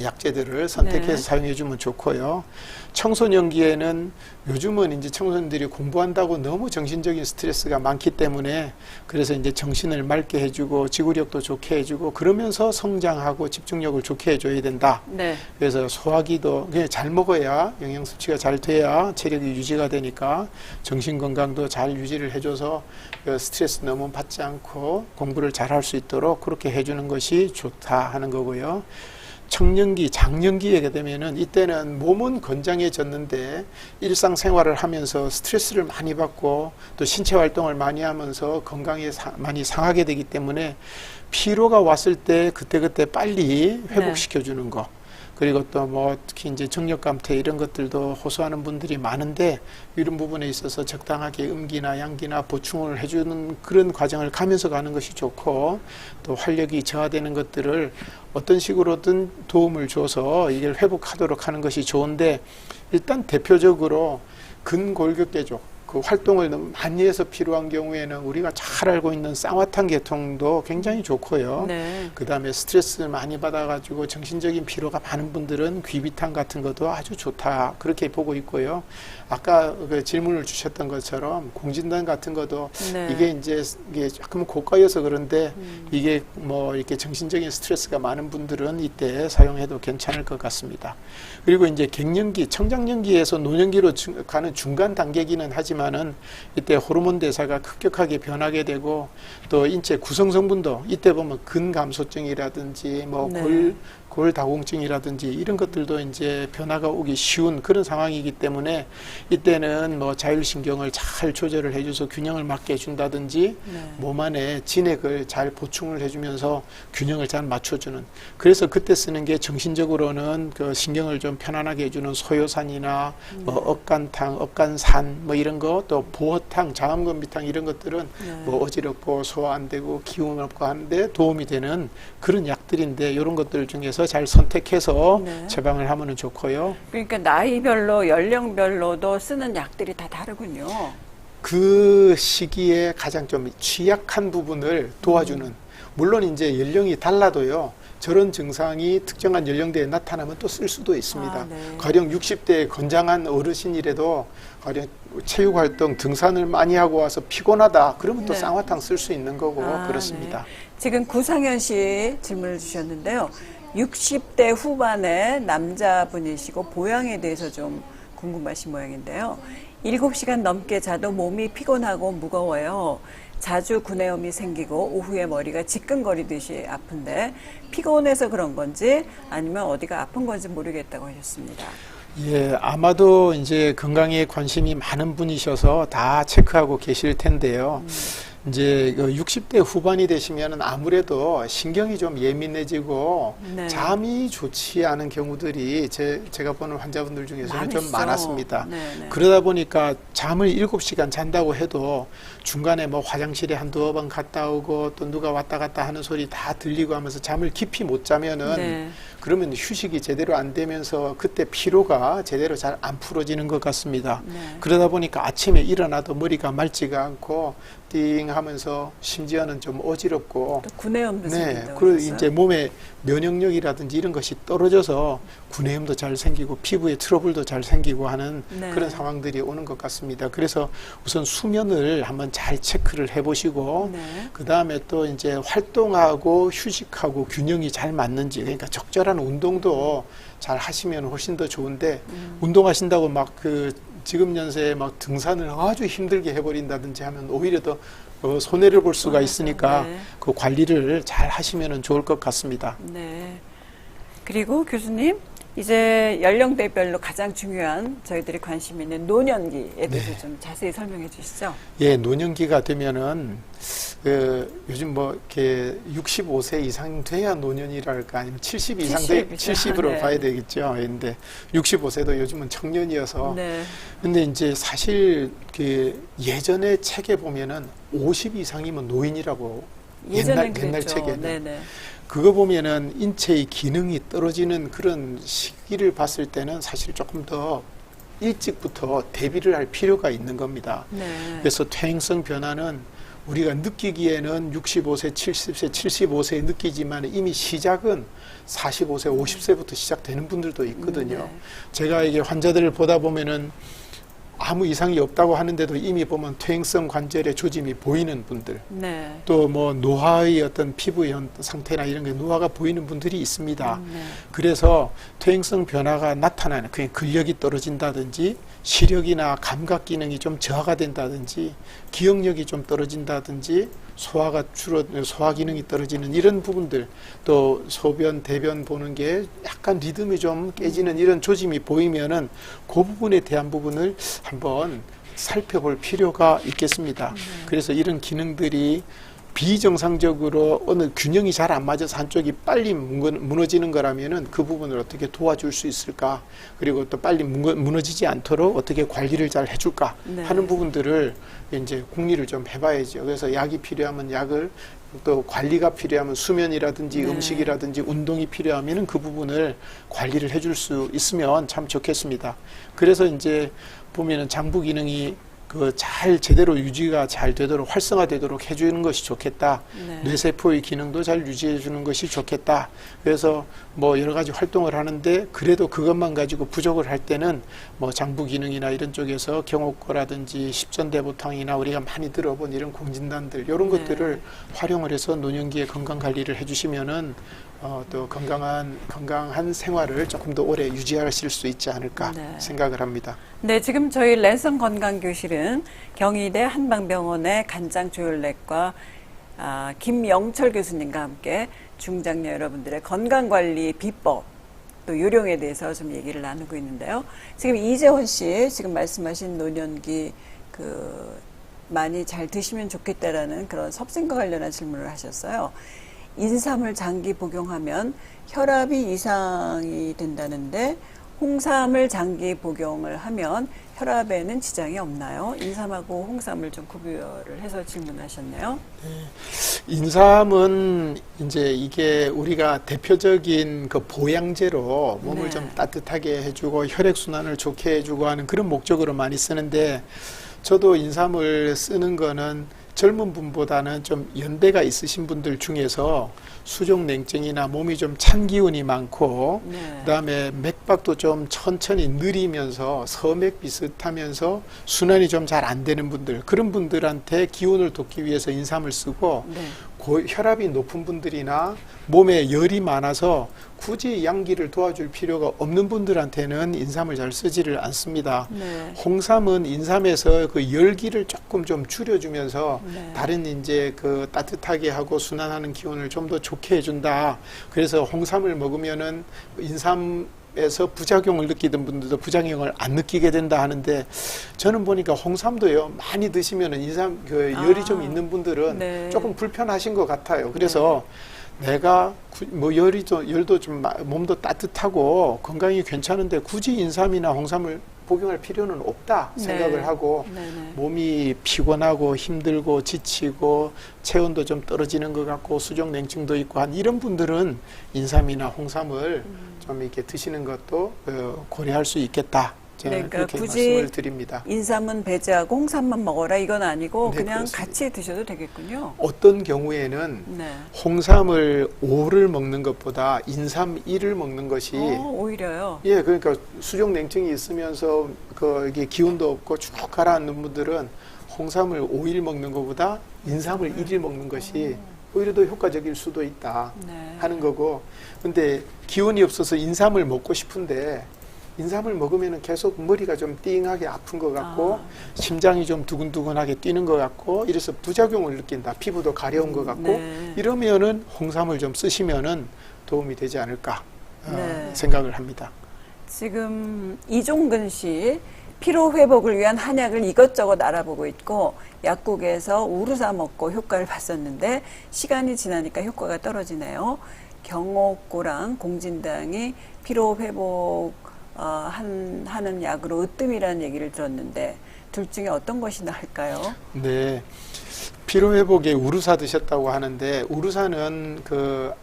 [SPEAKER 2] 약재들을 선택해서
[SPEAKER 1] 네.
[SPEAKER 2] 사용해주면 좋고요. 청소년기에는 요즘은 이제 청소년들이 공부한다고 너무 정신적인 스트레스가 많기 때문에 그래서 이제 정신을 맑게 해주고 지구력도 좋게 해주고 그러면서 성장하고 집중력을 좋게 해줘야 된다.
[SPEAKER 1] 네.
[SPEAKER 2] 그래서 소화기도 그냥 잘 먹어야 영양 섭취가 잘 돼야 체력이 유지가 되니까 정신 건강도 잘 유지를 해줘서 그 스트레스 너무 받지 않고 공부를 잘 할 수 있도록 그렇게 해주는 것이 좋다 하는 거고요. 청년기, 장년기에 되면은 이때는 몸은 건장해졌는데 일상생활을 하면서 스트레스를 많이 받고 또 신체 활동을 많이 하면서 건강이 많이 상하게 되기 때문에 피로가 왔을 때 그때그때 빨리 회복시켜주는 거. 그리고 또 뭐 특히 이제 정력감퇴 이런 것들도 호소하는 분들이 많은데 이런 부분에 있어서 적당하게 음기나 양기나 보충을 해주는 그런 과정을 가면서 가는 것이 좋고 또 활력이 저하되는 것들을 어떤 식으로든 도움을 줘서 이걸 회복하도록 하는 것이 좋은데 일단 대표적으로 근골격계족 그 활동을 너무 많이 해서 필요한 경우에는 우리가 잘 알고 있는 쌍화탕 계통도 굉장히 좋고요.
[SPEAKER 1] 네.
[SPEAKER 2] 그다음에 스트레스를 많이 받아가지고 정신적인 피로가 많은 분들은 귀비탕 같은 것도 아주 좋다 그렇게 보고 있고요. 아까 그 질문을 주셨던 것처럼 공진단 같은 것도
[SPEAKER 1] 네.
[SPEAKER 2] 이게 조금 고가여서 그런데 이게 뭐 이렇게 정신적인 스트레스가 많은 분들은 이때 사용해도 괜찮을 것 같습니다. 그리고 이제 갱년기, 청장년기에서 노년기로 가는 중간 단계기는 하지만은 이때 호르몬 대사가 급격하게 변하게 되고 또 인체 구성 성분도 이때 보면 근감소증이라든지 뭐
[SPEAKER 1] 네.
[SPEAKER 2] 골다공증이라든지 이런 것들도 이제 변화가 오기 쉬운 그런 상황이기 때문에 이때는 뭐 자율신경을 잘 조절을 해줘서 균형을 맞게 해준다든지
[SPEAKER 1] 네.
[SPEAKER 2] 몸 안에 진액을 잘 보충을 해주면서 균형을 잘 맞춰주는 그래서 그때 쓰는 게 정신적으로는 그 신경을 좀 편안하게 해주는 소요산이나 뭐 억간탕, 억간산 뭐 이런 거 또 보허탕, 자음건비탕 이런 것들은
[SPEAKER 1] 네.
[SPEAKER 2] 뭐 어지럽고 소화 안 되고 기운 없고 하는데 도움이 되는 그런 약들인데 이런 것들 중에서 잘 선택해서
[SPEAKER 1] 네.
[SPEAKER 2] 처방을 하면 좋고요.
[SPEAKER 1] 그러니까 나이별로 연령별로도 쓰는 약들이 다 다르군요.
[SPEAKER 2] 그 시기에 가장 좀 취약한 부분을 도와주는 물론 이제 연령이 달라도요. 저런 증상이 특정한 연령대에 나타나면 또 쓸 수도 있습니다.
[SPEAKER 1] 아, 네.
[SPEAKER 2] 가령 60대 건장한 어르신이라도 가령 체육활동 등산을 많이 하고 와서 피곤하다 그러면 또
[SPEAKER 1] 네.
[SPEAKER 2] 쌍화탕 쓸 수 있는 거고
[SPEAKER 1] 아,
[SPEAKER 2] 그렇습니다.
[SPEAKER 1] 네. 지금 구상현 씨 질문을 주셨는데요. 60대 후반의 남자분이시고 보양에 대해서 좀 궁금하신 모양인데요. 7시간 넘게 자도 몸이 피곤하고 무거워요. 자주 구내염이 생기고 오후에 머리가 지끈거리듯이 아픈데 피곤해서 그런 건지 아니면 어디가 아픈 건지 모르겠다고 하셨습니다.
[SPEAKER 2] 예, 아마도 이제 건강에 관심이 많은 분이셔서 다 체크하고 계실 텐데요. 이제 60대 후반이 되시면은 아무래도 신경이 좀 예민해지고
[SPEAKER 1] 네.
[SPEAKER 2] 잠이 좋지 않은 경우들이 제가 보는 환자분들 중에서는 좀
[SPEAKER 1] 많으시죠?
[SPEAKER 2] 많았습니다.
[SPEAKER 1] 네, 네.
[SPEAKER 2] 그러다 보니까 잠을 7시간 잔다고 해도 중간에 뭐 화장실에 한두 번 갔다 오고 또 누가 왔다 갔다 하는 소리 다 들리고 하면서 잠을 깊이 못 자면은
[SPEAKER 1] 네.
[SPEAKER 2] 그러면 휴식이 제대로 안 되면서 그때 피로가 제대로 잘 안 풀어지는 것 같습니다.
[SPEAKER 1] 네.
[SPEAKER 2] 그러다 보니까 아침에 일어나도 머리가 맑지가 않고 띵 하면서 심지어는 좀 어지럽고
[SPEAKER 1] 또 구내염도
[SPEAKER 2] 네,
[SPEAKER 1] 생긴다고
[SPEAKER 2] 그
[SPEAKER 1] 하셨어요?
[SPEAKER 2] 이제 몸의 면역력이라든지 이런 것이 떨어져서 구내염도 잘 생기고 피부에 트러블도 잘 생기고 하는
[SPEAKER 1] 네.
[SPEAKER 2] 그런 상황들이 오는 것 같습니다. 그래서 우선 수면을 한번 잘 체크를 해보시고
[SPEAKER 1] 네.
[SPEAKER 2] 그 다음에 또 이제 활동하고 휴식하고 균형이 잘 맞는지 그러니까 적절한 운동도 잘 하시면 훨씬 더 좋은데 운동하신다고 막 그 지금 연세에 막 등산을 아주 힘들게 해버린다든지 하면 오히려 더 손해를 볼 수가 있으니까
[SPEAKER 1] 네.
[SPEAKER 2] 그 관리를 잘 하시면 좋을 것 같습니다.
[SPEAKER 1] 네. 그리고 교수님, 이제 연령대별로 가장 중요한 저희들이 관심 있는 노년기에 대해서
[SPEAKER 2] 네.
[SPEAKER 1] 좀 자세히 설명해 주시죠.
[SPEAKER 2] 예, 노년기가 되면은 요즘 뭐 이렇게 65세 이상 돼야 노년이랄까 아니면 70 이상 70으로
[SPEAKER 1] 네.
[SPEAKER 2] 봐야 되겠죠. 근데 65세도 요즘은 청년이어서
[SPEAKER 1] 네.
[SPEAKER 2] 근데 이제 사실 그 예전의 책에 보면은 50 이상이면 노인이라고
[SPEAKER 1] 예전엔
[SPEAKER 2] 옛날
[SPEAKER 1] 그랬죠.
[SPEAKER 2] 책에는
[SPEAKER 1] 네네.
[SPEAKER 2] 그거 보면은 인체의 기능이 떨어지는 그런 시기를 봤을 때는 사실 조금 더 일찍부터 대비를 할 필요가 있는 겁니다.
[SPEAKER 1] 네.
[SPEAKER 2] 그래서 퇴행성 변화는 우리가 느끼기에는 65세, 70세, 75세에 느끼지만 이미 시작은 45세, 50세부터 시작되는 분들도 있거든요.
[SPEAKER 1] 네.
[SPEAKER 2] 제가 이게 환자들을 보다 보면은 아무 이상이 없다고 하는데도 이미 보면 퇴행성 관절의 조짐이 보이는 분들,
[SPEAKER 1] 네.
[SPEAKER 2] 또 뭐 노화의 어떤 피부 상태나 이런 게 노화가 보이는 분들이 있습니다.
[SPEAKER 1] 네.
[SPEAKER 2] 그래서 퇴행성 변화가 나타나는 그냥 근력이 떨어진다든지 시력이나 감각 기능이 좀 저하가 된다든지 기억력이 좀 떨어진다든지 소화 기능이 떨어지는 이런 부분들 또 소변 대변 보는 게 약간 리듬이 좀 깨지는 이런 조짐이 보이면은 그 부분에 대한 부분을 한번 살펴볼 필요가 있겠습니다. 그래서 이런 기능들이 비정상적으로 어느 균형이 잘 안 맞아서 한쪽이 빨리 무너지는 거라면은 그 부분을 어떻게 도와줄 수 있을까? 그리고 또 빨리 무너지지 않도록 어떻게 관리를 잘 해줄까?
[SPEAKER 1] 네.
[SPEAKER 2] 하는 부분들을 이제 궁리를 좀 해봐야죠. 그래서 약이 필요하면 약을 또 관리가 필요하면 수면이라든지
[SPEAKER 1] 네.
[SPEAKER 2] 음식이라든지 운동이 필요하면은 그 부분을 관리를 해줄 수 있으면 참 좋겠습니다. 그래서 이제 보면은 장부 기능이 그 잘 제대로 유지가 잘 되도록 활성화되도록 해주는 것이 좋겠다.
[SPEAKER 1] 네.
[SPEAKER 2] 뇌세포의 기능도 잘 유지해 주는 것이 좋겠다. 그래서 뭐 여러 가지 활동을 하는데 그래도 그것만 가지고 부족을 할 때는 뭐 장부 기능이나 이런 쪽에서 경옥고라든지 십전대보탕이나 우리가 많이 들어본 이런 공진단들 이런
[SPEAKER 1] 네.
[SPEAKER 2] 것들을 활용을 해서 노년기에 건강 관리를 해주시면은 또 건강한 생활을 조금 더 오래 유지하실 수 있지 않을까
[SPEAKER 1] 네.
[SPEAKER 2] 생각을 합니다.
[SPEAKER 1] 네, 지금 저희 랜선 건강교실은 경희대 한방병원의 간장조혈내과 김영철 교수님과 함께 중장년 여러분들의 건강관리 비법 또 요령에 대해서 좀 얘기를 나누고 있는데요. 지금 이재원 씨 지금 말씀하신 노년기 많이 잘 드시면 좋겠다라는 그런 섭생과 관련한 질문을 하셨어요. 인삼을 장기 복용하면 혈압이 이상이 된다는데 홍삼을 장기 복용을 하면 혈압에는 지장이 없나요? 인삼하고 홍삼을 좀 구별을 해서 질문하셨네요.
[SPEAKER 2] 인삼은 이제 이게 우리가 대표적인 그 보양제로 몸을
[SPEAKER 1] 네.
[SPEAKER 2] 좀 따뜻하게 해주고 혈액순환을 좋게 해주고 하는 그런 목적으로 많이 쓰는데 저도 인삼을 쓰는 거는 젊은 분보다는 좀 연배가 있으신 분들 중에서 수족냉증이나 몸이 좀 찬 기운이 많고
[SPEAKER 1] 네.
[SPEAKER 2] 그다음에 맥박도 좀 천천히 느리면서 서맥 비슷하면서 순환이 좀 잘 안 되는 분들 그런 분들한테 기운을 돕기 위해서 인삼을 쓰고
[SPEAKER 1] 네.
[SPEAKER 2] 혈압이 높은 분들이나 몸에 열이 많아서 굳이 양기를 도와줄 필요가 없는 분들한테는 인삼을 잘 쓰지를 않습니다.
[SPEAKER 1] 네.
[SPEAKER 2] 홍삼은 인삼에서 그 열기를 조금 좀 줄여주면서
[SPEAKER 1] 네.
[SPEAKER 2] 다른 이제 그 따뜻하게 하고 순환하는 기운을 좀 더 좋게 해준다. 그래서 홍삼을 먹으면은 인삼에서 부작용을 느끼던 분들도 부작용을 안 느끼게 된다 하는데 저는 보니까 홍삼도요 많이 드시면은 인삼 그 열이 좀 있는 분들은
[SPEAKER 1] 네.
[SPEAKER 2] 조금 불편하신 것 같아요. 그래서 내가 뭐 열도 좀 몸도 따뜻하고 건강이 괜찮은데 굳이 인삼이나 홍삼을 복용할 필요는 없다 생각을
[SPEAKER 1] 네.
[SPEAKER 2] 하고
[SPEAKER 1] 네, 네.
[SPEAKER 2] 몸이 피곤하고 힘들고 지치고 체온도 좀 떨어지는 것 같고 수족냉증도 있고 한 이런 분들은 인삼이나 홍삼을 좀 이렇게 드시는 것도 고려할 수 있겠다. 저는
[SPEAKER 1] 그러니까
[SPEAKER 2] 그렇게
[SPEAKER 1] 굳이
[SPEAKER 2] 말씀을 드립니다.
[SPEAKER 1] 인삼은 배제하고 홍삼만 먹어라 이건 아니고
[SPEAKER 2] 네,
[SPEAKER 1] 그냥
[SPEAKER 2] 그렇습니다.
[SPEAKER 1] 같이 드셔도 되겠군요.
[SPEAKER 2] 어떤 경우에는
[SPEAKER 1] 네.
[SPEAKER 2] 홍삼을 5를 먹는 것보다 인삼 1을 먹는 것이
[SPEAKER 1] 오히려요.
[SPEAKER 2] 예, 그러니까 수족 냉증이 있으면서 이게 기운도 없고 쭉 가라앉는 분들은 홍삼을 5일 먹는 것보다 인삼을 1일 먹는 것이 오히려 더 효과적일 수도 있다
[SPEAKER 1] 네.
[SPEAKER 2] 하는 거고. 근데 기운이 없어서 인삼을 먹고 싶은데 인삼을 먹으면 계속 머리가 좀 띵하게 아픈 것 같고 심장이 좀 두근두근하게 뛰는 것 같고 이래서 부작용을 느낀다. 피부도 가려운 것 같고
[SPEAKER 1] 네.
[SPEAKER 2] 이러면은 홍삼을 좀 쓰시면은 도움이 되지 않을까
[SPEAKER 1] 네.
[SPEAKER 2] 생각을 합니다.
[SPEAKER 1] 지금 이종근 씨 피로 회복을 위한 한약을 이것저것 알아보고 있고 약국에서 우루사 먹고 효과를 봤었는데 시간이 지나니까 효과가 떨어지네요. 경옥고랑 공진당이 피로 회복 하는 약으로 으뜸이라는 얘기를 들었는데 둘 중에 어떤 것이 나을까요?
[SPEAKER 2] 네. 피로회복에 우루사 드셨다고 하는데 우루사는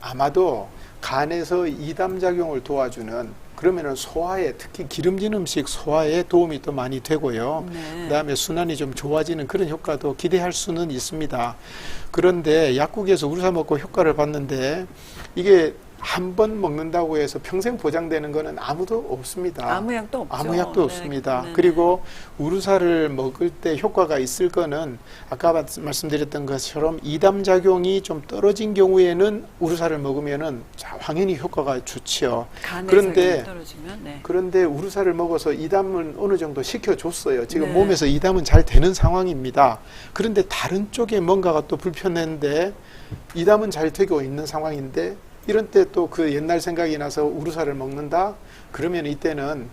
[SPEAKER 2] 아마도 간에서 이담작용을 도와주는 그러면은 소화에 특히 기름진 음식 소화에 도움이 또 많이 되고요.
[SPEAKER 1] 네.
[SPEAKER 2] 그다음에 순환이 좀 좋아지는 그런 효과도 기대할 수는 있습니다. 그런데 약국에서 우루사 먹고 효과를 봤는데 이게 한 번 먹는다고 해서 평생 보장되는 거는 아무도 없습니다.
[SPEAKER 1] 아무 약도 없죠.
[SPEAKER 2] 아무 약도
[SPEAKER 1] 네.
[SPEAKER 2] 없습니다.
[SPEAKER 1] 네.
[SPEAKER 2] 그리고 우루사를 먹을 때 효과가 있을 거는 아까 말씀드렸던 것처럼 이담작용이 좀 떨어진 경우에는 우루사를 먹으면은 당연히 효과가 좋지요.
[SPEAKER 1] 간에 떨어지면 네.
[SPEAKER 2] 그런데 우루사를 먹어서 이담은 어느 정도 시켜줬어요. 지금
[SPEAKER 1] 네.
[SPEAKER 2] 몸에서 이담은 잘 되는 상황입니다. 그런데 다른 쪽에 뭔가가 또 불편했는데 이담은 잘 되고 있는 상황인데 이런 때 또 그 옛날 생각이 나서 우루사를 먹는다? 그러면 이때는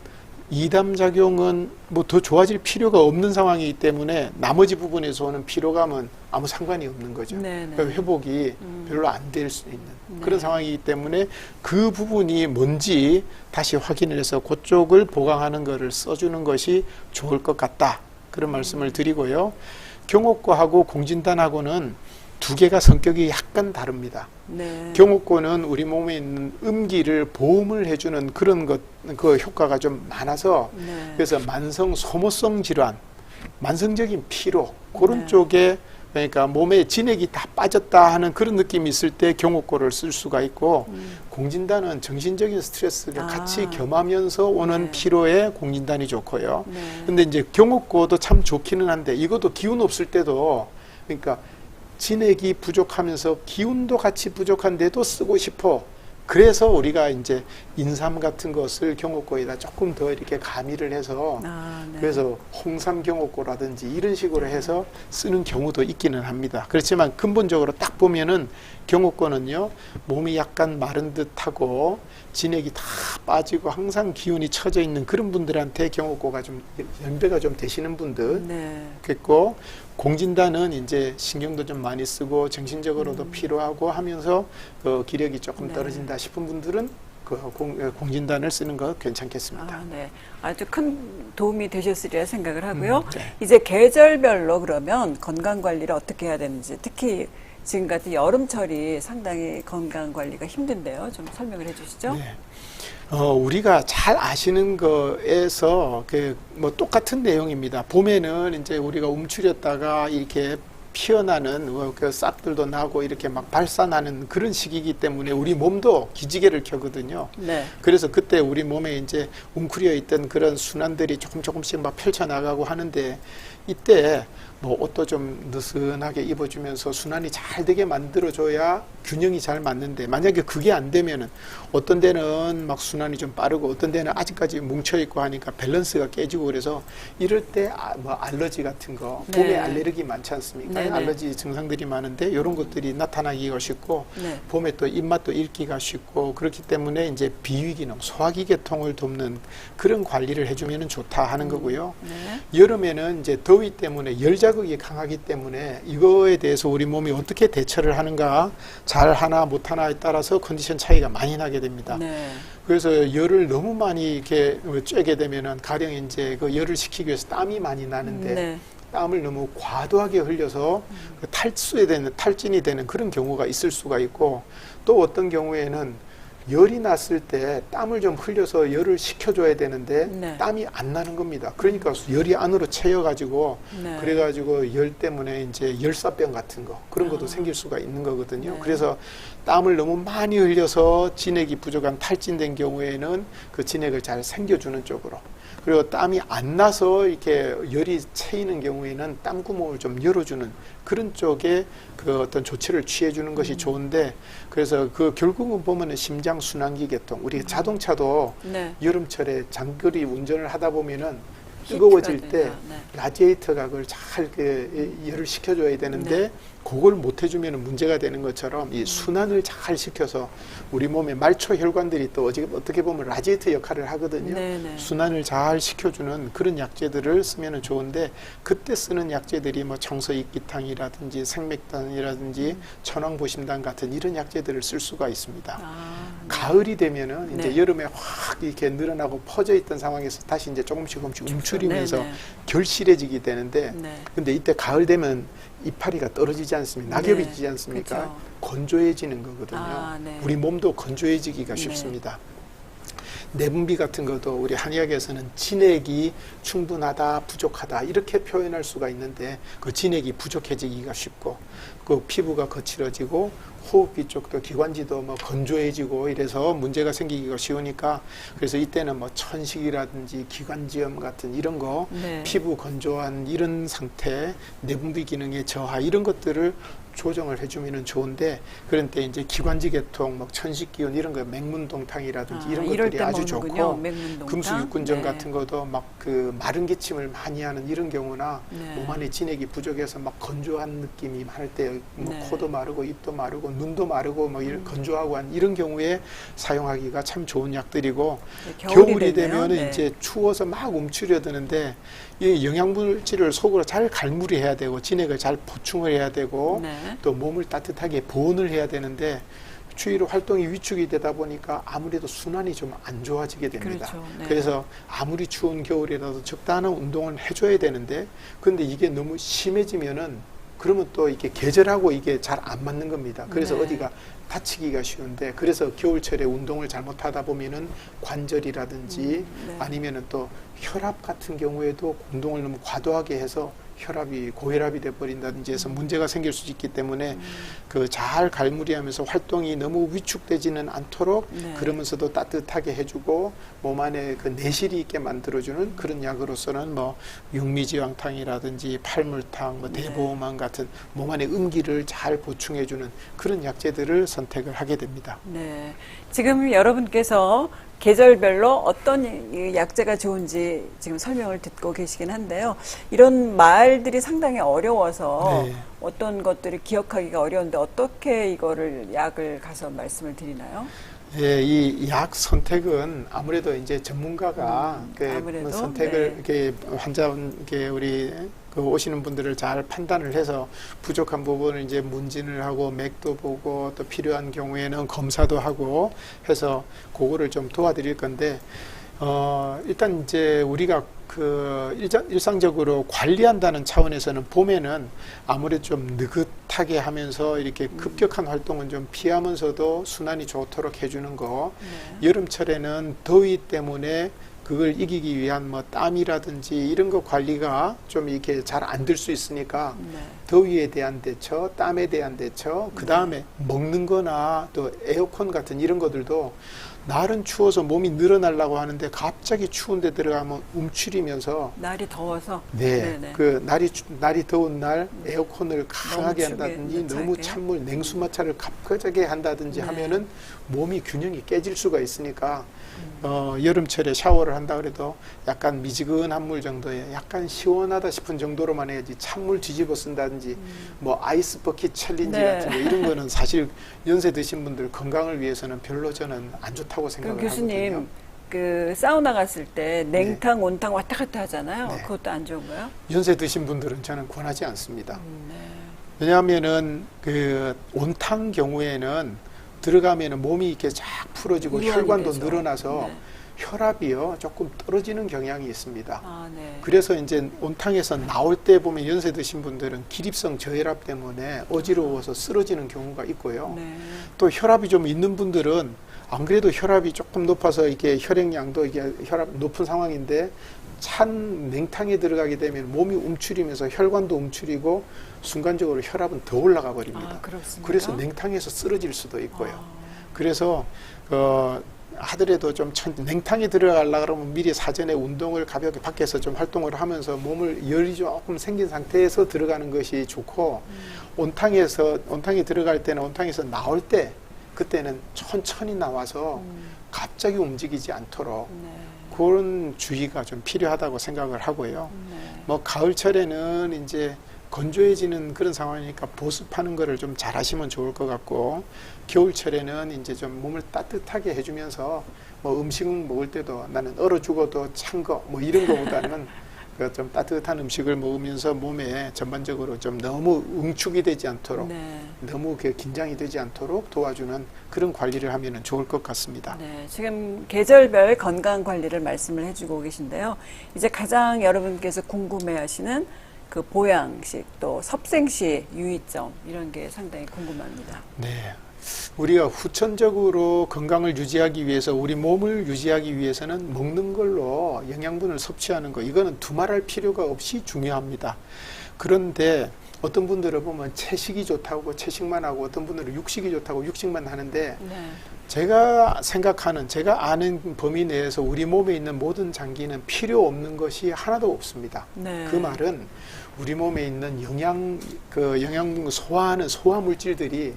[SPEAKER 2] 이담작용은 뭐 더 좋아질 필요가 없는 상황이기 때문에 나머지 부분에서 오는 피로감은 아무 상관이 없는 거죠.
[SPEAKER 1] 네네.
[SPEAKER 2] 그러니까 회복이 별로 안 될 수 있는
[SPEAKER 1] 네.
[SPEAKER 2] 그런 상황이기 때문에 그 부분이 뭔지 다시 확인을 해서 그쪽을 보강하는 것을 써주는 것이 좋을 것 같다. 그런 말씀을 드리고요. 경옥고하고 공진단하고는 두 개가 성격이 약간 다릅니다.
[SPEAKER 1] 네.
[SPEAKER 2] 경옥고는 우리 몸에 있는 음기를 보험을 해주는 그런 그 효과가 좀 많아서
[SPEAKER 1] 네.
[SPEAKER 2] 그래서 만성 소모성 질환 만성적인 피로 그런
[SPEAKER 1] 네.
[SPEAKER 2] 쪽에 그러니까 몸에 진액이 다 빠졌다 하는 그런 느낌이 있을 때 경옥고를 쓸 수가 있고 공진단은 정신적인 스트레스를 같이 겸하면서 오는
[SPEAKER 1] 네.
[SPEAKER 2] 피로에 공진단이 좋고요.
[SPEAKER 1] 네.
[SPEAKER 2] 근데 이제 경옥고도 참 좋기는 한데 이것도 기운 없을 때도 그러니까 진액이 부족하면서 기운도 같이 부족한데도 쓰고 싶어. 그래서 우리가 이제 인삼 같은 것을 경옥고에다 조금 더 이렇게 가미를 해서
[SPEAKER 1] 네.
[SPEAKER 2] 그래서 홍삼 경옥고라든지 이런 식으로 해서 쓰는 경우도 있기는 합니다. 그렇지만 근본적으로 딱 보면은 경옥고는요 몸이 약간 마른 듯하고 진액이 다 빠지고 항상 기운이 처져 있는 그런 분들한테 경옥고가 좀 연배가 좀 되시는 분들
[SPEAKER 1] 네.
[SPEAKER 2] 있고 공진단은 이제 신경도 좀 많이 쓰고 정신적으로도 피로하고 하면서 기력이 조금
[SPEAKER 1] 네.
[SPEAKER 2] 떨어진다 싶은 분들은 그 공진단을 쓰는 거 괜찮겠습니다.
[SPEAKER 1] 네. 아주 큰 도움이 되셨으리라 생각을 하고요.
[SPEAKER 2] 네.
[SPEAKER 1] 이제 계절별로 그러면 건강 관리를 어떻게 해야 되는지, 특히 지금 같은 여름철이 상당히 건강 관리가 힘든데요. 좀 설명을 해주시죠.
[SPEAKER 2] 네. 우리가 잘 아시는 거에서 뭐 똑같은 내용입니다. 봄에는 이제 우리가 움츠렸다가 이렇게 피어나는 그 싹들도 나고 이렇게 막 발산하는 그런 시기이기 때문에 우리 몸도 기지개를 켜거든요.
[SPEAKER 1] 네.
[SPEAKER 2] 그래서 그때 우리 몸에 이제 웅크려 있던 그런 순환들이 조금씩 막 펼쳐나가고 하는데 이때 뭐 옷도 좀 느슨하게 입어주면서 순환이 잘 되게 만들어줘야 균형이 잘 맞는데 만약에 그게 안 되면은 어떤 데는 막 순환이 좀 빠르고 어떤 데는 아직까지 뭉쳐있고 하니까 밸런스가 깨지고 그래서 이럴 때 뭐 알러지 같은 거
[SPEAKER 1] 네.
[SPEAKER 2] 봄에 알레르기 많지 않습니까?
[SPEAKER 1] 네네.
[SPEAKER 2] 알러지 증상들이 많은데 이런 것들이 나타나기가 쉽고
[SPEAKER 1] 네.
[SPEAKER 2] 봄에 또 입맛도 잃기가 쉽고 그렇기 때문에 이제 비위기능, 소화기 계통을 돕는 그런 관리를 해주면 좋다 하는 거고요.
[SPEAKER 1] 네.
[SPEAKER 2] 여름에는 이제 더위 때문에 열 자극이 강하기 때문에 이거에 대해서 우리 몸이 어떻게 대처를 하는가 잘 하나 못 하나에 따라서 컨디션 차이가 많이 나게 됩니다.
[SPEAKER 1] 네.
[SPEAKER 2] 그래서 열을 너무 많이 이렇게 쬐게 되면은 가령 이제 그 열을 식히기 위해서 땀이 많이 나는데
[SPEAKER 1] 네.
[SPEAKER 2] 땀을 너무 과도하게 흘려서 그 탈진이 되는 그런 경우가 있을 수가 있고 또 어떤 경우에는 열이 났을 때 땀을 좀 흘려서 열을 식혀줘야 되는데
[SPEAKER 1] 네.
[SPEAKER 2] 땀이 안 나는 겁니다. 그러니까 열이 안으로 채여가지고
[SPEAKER 1] 네.
[SPEAKER 2] 그래가지고 열 때문에 이제 열사병 같은 거 그런 것도 생길 수가 있는 거거든요.
[SPEAKER 1] 네.
[SPEAKER 2] 그래서 땀을 너무 많이 흘려서 진액이 부족한 탈진된 경우에는 그 진액을 잘 생겨주는 쪽으로 그리고 땀이 안 나서 이렇게 열이 채이는 경우에는 땀 구멍을 좀 열어주는 그런 쪽에 그 어떤 조치를 취해주는 것이 좋은데 그래서 그 결국은 보면은 심장 순환기 계통 우리 자동차도
[SPEAKER 1] 네.
[SPEAKER 2] 여름철에 장거리 운전을 하다 보면은 뜨거워질 때
[SPEAKER 1] 네.
[SPEAKER 2] 라디에이터가 그걸 잘 열을 식혀줘야 되는데
[SPEAKER 1] 네.
[SPEAKER 2] 그걸 못 해주면 문제가 되는 것처럼 이 순환을 잘 시켜서 우리 몸의 말초 혈관들이 또 어떻게 보면 라디에이터 역할을 하거든요.
[SPEAKER 1] 네네.
[SPEAKER 2] 순환을 잘 시켜주는 그런 약재들을 쓰면 좋은데 그때 쓰는 약재들이 뭐 청서익기탕이라든지 생맥단이라든지 천황보심단 같은 이런 약재들을 쓸 수가 있습니다.
[SPEAKER 1] 네.
[SPEAKER 2] 가을이 되면은
[SPEAKER 1] 네.
[SPEAKER 2] 이제 여름에 확 이렇게 늘어나고 퍼져 있던 상황에서 다시 이제 조금씩 움츠리면서
[SPEAKER 1] 네네.
[SPEAKER 2] 결실해지게 되는데
[SPEAKER 1] 네.
[SPEAKER 2] 근데 이때 가을 되면 이파리가 떨어지지 않습니까? 낙엽이
[SPEAKER 1] 네.
[SPEAKER 2] 지지 않습니까?
[SPEAKER 1] 그렇죠.
[SPEAKER 2] 건조해지는 거거든요.
[SPEAKER 1] 네.
[SPEAKER 2] 우리 몸도 건조해지기가
[SPEAKER 1] 네.
[SPEAKER 2] 쉽습니다. 내분비 같은 것도 우리 한의학에서는 진액이 충분하다, 부족하다 이렇게 표현할 수가 있는데 그 진액이 부족해지기가 쉽고 그 피부가 거칠어지고 호흡기 쪽도 기관지도 뭐 건조해지고 이래서 문제가 생기기가 쉬우니까 그래서 이때는 뭐 천식이라든지 기관지염 같은 이런 거
[SPEAKER 1] 네.
[SPEAKER 2] 피부 건조한 이런 상태 내분비 기능의 저하 이런 것들을 조정을 해주면 좋은데 그런데 이제 기관지 계통, 뭐 천식 기운 이런 거 맹문동탕이라든지 이런
[SPEAKER 1] 이럴
[SPEAKER 2] 것들이
[SPEAKER 1] 때
[SPEAKER 2] 아주
[SPEAKER 1] 먹는군요.
[SPEAKER 2] 좋고
[SPEAKER 1] 맹문동탕.
[SPEAKER 2] 금수육군전
[SPEAKER 1] 네.
[SPEAKER 2] 같은 것도 막 그 마른 기침을 많이 하는 이런 경우나
[SPEAKER 1] 네.
[SPEAKER 2] 몸 안에 진액이 부족해서 막 건조한 느낌이 많을 때 뭐
[SPEAKER 1] 네.
[SPEAKER 2] 코도 마르고 입도 마르고 눈도 마르고 뭐 이런 건조하고 한 이런 경우에 사용하기가 참 좋은 약들이고
[SPEAKER 1] 네,
[SPEAKER 2] 겨울이
[SPEAKER 1] 되네요.
[SPEAKER 2] 되면
[SPEAKER 1] 네.
[SPEAKER 2] 이제 추워서 막 움츠려드는데 이 영양물질을 속으로 잘 갈무리해야 되고 진액을 잘 보충을 해야 되고
[SPEAKER 1] 네.
[SPEAKER 2] 또 몸을 따뜻하게 보온을 해야 되는데 추위로 활동이 위축이 되다 보니까 아무래도 순환이 좀 안 좋아지게 됩니다.
[SPEAKER 1] 그렇죠. 네.
[SPEAKER 2] 그래서 아무리 추운 겨울이라도 적당한 운동을 해줘야 되는데 근데 이게 너무 심해지면은 그러면 또 이게 계절하고 이게 잘 안 맞는 겁니다. 그래서
[SPEAKER 1] 네.
[SPEAKER 2] 어디가 다치기가 쉬운데, 그래서 겨울철에 운동을 잘못하다 보면은 관절이라든지
[SPEAKER 1] 네.
[SPEAKER 2] 아니면은 또 혈압 같은 경우에도 운동을 너무 과도하게 해서 혈압이 고혈압이 돼 버린다든지 해서 문제가 생길 수 있기 때문에 그 잘 갈무리하면서 활동이 너무 위축되지는 않도록
[SPEAKER 1] 네.
[SPEAKER 2] 그러면서도 따뜻하게 해주고 몸 안에 그 내실이 있게 만들어주는 그런 약으로서는 뭐 육미지왕탕이라든지 팔물탕, 뭐
[SPEAKER 1] 네.
[SPEAKER 2] 대보호만 같은 몸 안에 음기를 잘 보충해주는 그런 약재들을 선택을 하게 됩니다.
[SPEAKER 1] 네. 지금 여러분께서 계절별로 어떤 이 약재가 좋은지 지금 설명을 듣고 계시긴 한데요. 이런 말들이 상당히 어려워서
[SPEAKER 2] 네.
[SPEAKER 1] 어떤 것들을 기억하기가 어려운데 어떻게 이거를 약을 가서 말씀을 드리나요?
[SPEAKER 2] 예, 이 약 선택은 아무래도 이제 전문가가
[SPEAKER 1] 아무래도,
[SPEAKER 2] 선택을
[SPEAKER 1] 네.
[SPEAKER 2] 이렇게 환자분께 우리 그 오시는 분들을 잘 판단을 해서 부족한 부분을 이제 문진을 하고 맥도 보고 또 필요한 경우에는 검사도 하고 해서 그거를 좀 도와드릴 건데 일단 이제 우리가 그 일상적으로 관리한다는 차원에서는 봄에는 아무래도 좀 느긋하게 하면서 이렇게 급격한 활동은 좀 피하면서도 순환이 좋도록 해주는 거.
[SPEAKER 1] 네.
[SPEAKER 2] 여름철에는 더위 때문에 그걸 이기기 위한 뭐 땀이라든지 이런 거 관리가 좀 이렇게 잘 안 될 수 있으니까
[SPEAKER 1] 네.
[SPEAKER 2] 더위에 대한 대처, 땀에 대한 대처, 그 다음에 먹는 거나 또 에어컨 같은 이런 것들도 날은 추워서 몸이 늘어나려고 하는데 갑자기 추운 데 들어가면 움츠리면서
[SPEAKER 1] 날이 더워서.
[SPEAKER 2] 네,
[SPEAKER 1] 네네.
[SPEAKER 2] 그 날이 더운 날 에어컨을 강하게
[SPEAKER 1] 너무
[SPEAKER 2] 한다든지
[SPEAKER 1] 추게,
[SPEAKER 2] 너무
[SPEAKER 1] 차게.
[SPEAKER 2] 찬물 냉수마차를 가득하게 한다든지
[SPEAKER 1] 네.
[SPEAKER 2] 하면은 몸이 균형이 깨질 수가 있으니까 여름철에 샤워를 한다 그래도 약간 미지근한 물 정도에 약간 시원하다 싶은 정도로만 해야지 찬물 뒤집어 쓴다든지 뭐 아이스 버킷 챌린지
[SPEAKER 1] 네.
[SPEAKER 2] 같은 거 이런 거는 사실 연세 드신 분들 건강을 위해서는 별로 저는 안 좋다고
[SPEAKER 1] 그
[SPEAKER 2] 생각을
[SPEAKER 1] 교수님,
[SPEAKER 2] 하거든요.
[SPEAKER 1] 그 사우나 갔을 때 냉탕, 온탕 왔다 갔다 하잖아요.
[SPEAKER 2] 네.
[SPEAKER 1] 그것도 안 좋은 거예요?
[SPEAKER 2] 연세 드신 분들은 저는 권하지 않습니다.
[SPEAKER 1] 네.
[SPEAKER 2] 왜냐하면은 그 온탕 경우에는 들어가면은 몸이 이렇게 쫙 풀어지고
[SPEAKER 1] 이완이
[SPEAKER 2] 혈관도
[SPEAKER 1] 되죠.
[SPEAKER 2] 늘어나서
[SPEAKER 1] 네.
[SPEAKER 2] 혈압이요 조금 떨어지는 경향이 있습니다.
[SPEAKER 1] 아, 네.
[SPEAKER 2] 그래서 이제 온탕에서 나올 때 보면 연세 드신 분들은 기립성 저혈압 때문에 어지러워서 쓰러지는 경우가 있고요.
[SPEAKER 1] 네.
[SPEAKER 2] 또 혈압이 좀 있는 분들은 안 그래도 혈압이 조금 높아서 이게 혈액량도 이게 혈압 높은 상황인데 찬 냉탕에 들어가게 되면 몸이 움츠리면서 혈관도 움츠리고 순간적으로 혈압은 더 올라가 버립니다.
[SPEAKER 1] 아, 그렇습니까?
[SPEAKER 2] 그래서 냉탕에서 쓰러질 수도 있고요.
[SPEAKER 1] 아.
[SPEAKER 2] 그래서 하더라도 좀 냉탕에 들어가려고 그러면 미리 사전에 운동을 가볍게 밖에서 좀 활동을 하면서 몸을 열이 조금 생긴 상태에서 들어가는 것이 좋고 온탕에 들어갈 때는 온탕에서 나올 때 그때는 천천히 나와서 갑자기 움직이지 않도록
[SPEAKER 1] 네.
[SPEAKER 2] 그런 주의가 좀 필요하다고 생각을 하고요.
[SPEAKER 1] 네.
[SPEAKER 2] 뭐 가을철에는 이제 건조해지는 그런 상황이니까 보습하는 거를 좀 잘 하시면 좋을 것 같고, 겨울철에는 이제 좀 몸을 따뜻하게 해주면서 뭐 음식 먹을 때도 나는 얼어 죽어도 찬 거 뭐 이런 거보다는 그 좀 따뜻한 음식을 먹으면서 몸에 전반적으로 좀 너무 응축이 되지 않도록
[SPEAKER 1] 네.
[SPEAKER 2] 너무 긴장이 되지 않도록 도와주는 그런 관리를 하면 좋을 것 같습니다.
[SPEAKER 1] 네, 지금 계절별 건강 관리를 말씀을 해주고 계신데요. 이제 가장 여러분께서 궁금해하시는 그 보양식 또 섭생시 유의점 이런 게 상당히 궁금합니다.
[SPEAKER 2] 네. 우리가 후천적으로 건강을 유지하기 위해서 우리 몸을 유지하기 위해서는 먹는 걸로 영양분을 섭취하는 거 이거는 두말할 필요가 없이 중요합니다. 그런데 어떤 분들은 보면 채식이 좋다고 채식만 하고 어떤 분들은 육식이 좋다고 육식만 하는데
[SPEAKER 1] 네.
[SPEAKER 2] 제가 생각하는 제가 아는 범위 내에서 우리 몸에 있는 모든 장기는 필요 없는 것이 하나도 없습니다.
[SPEAKER 1] 네.
[SPEAKER 2] 그 말은 우리 몸에 있는 영양 소화하는 소화 물질들이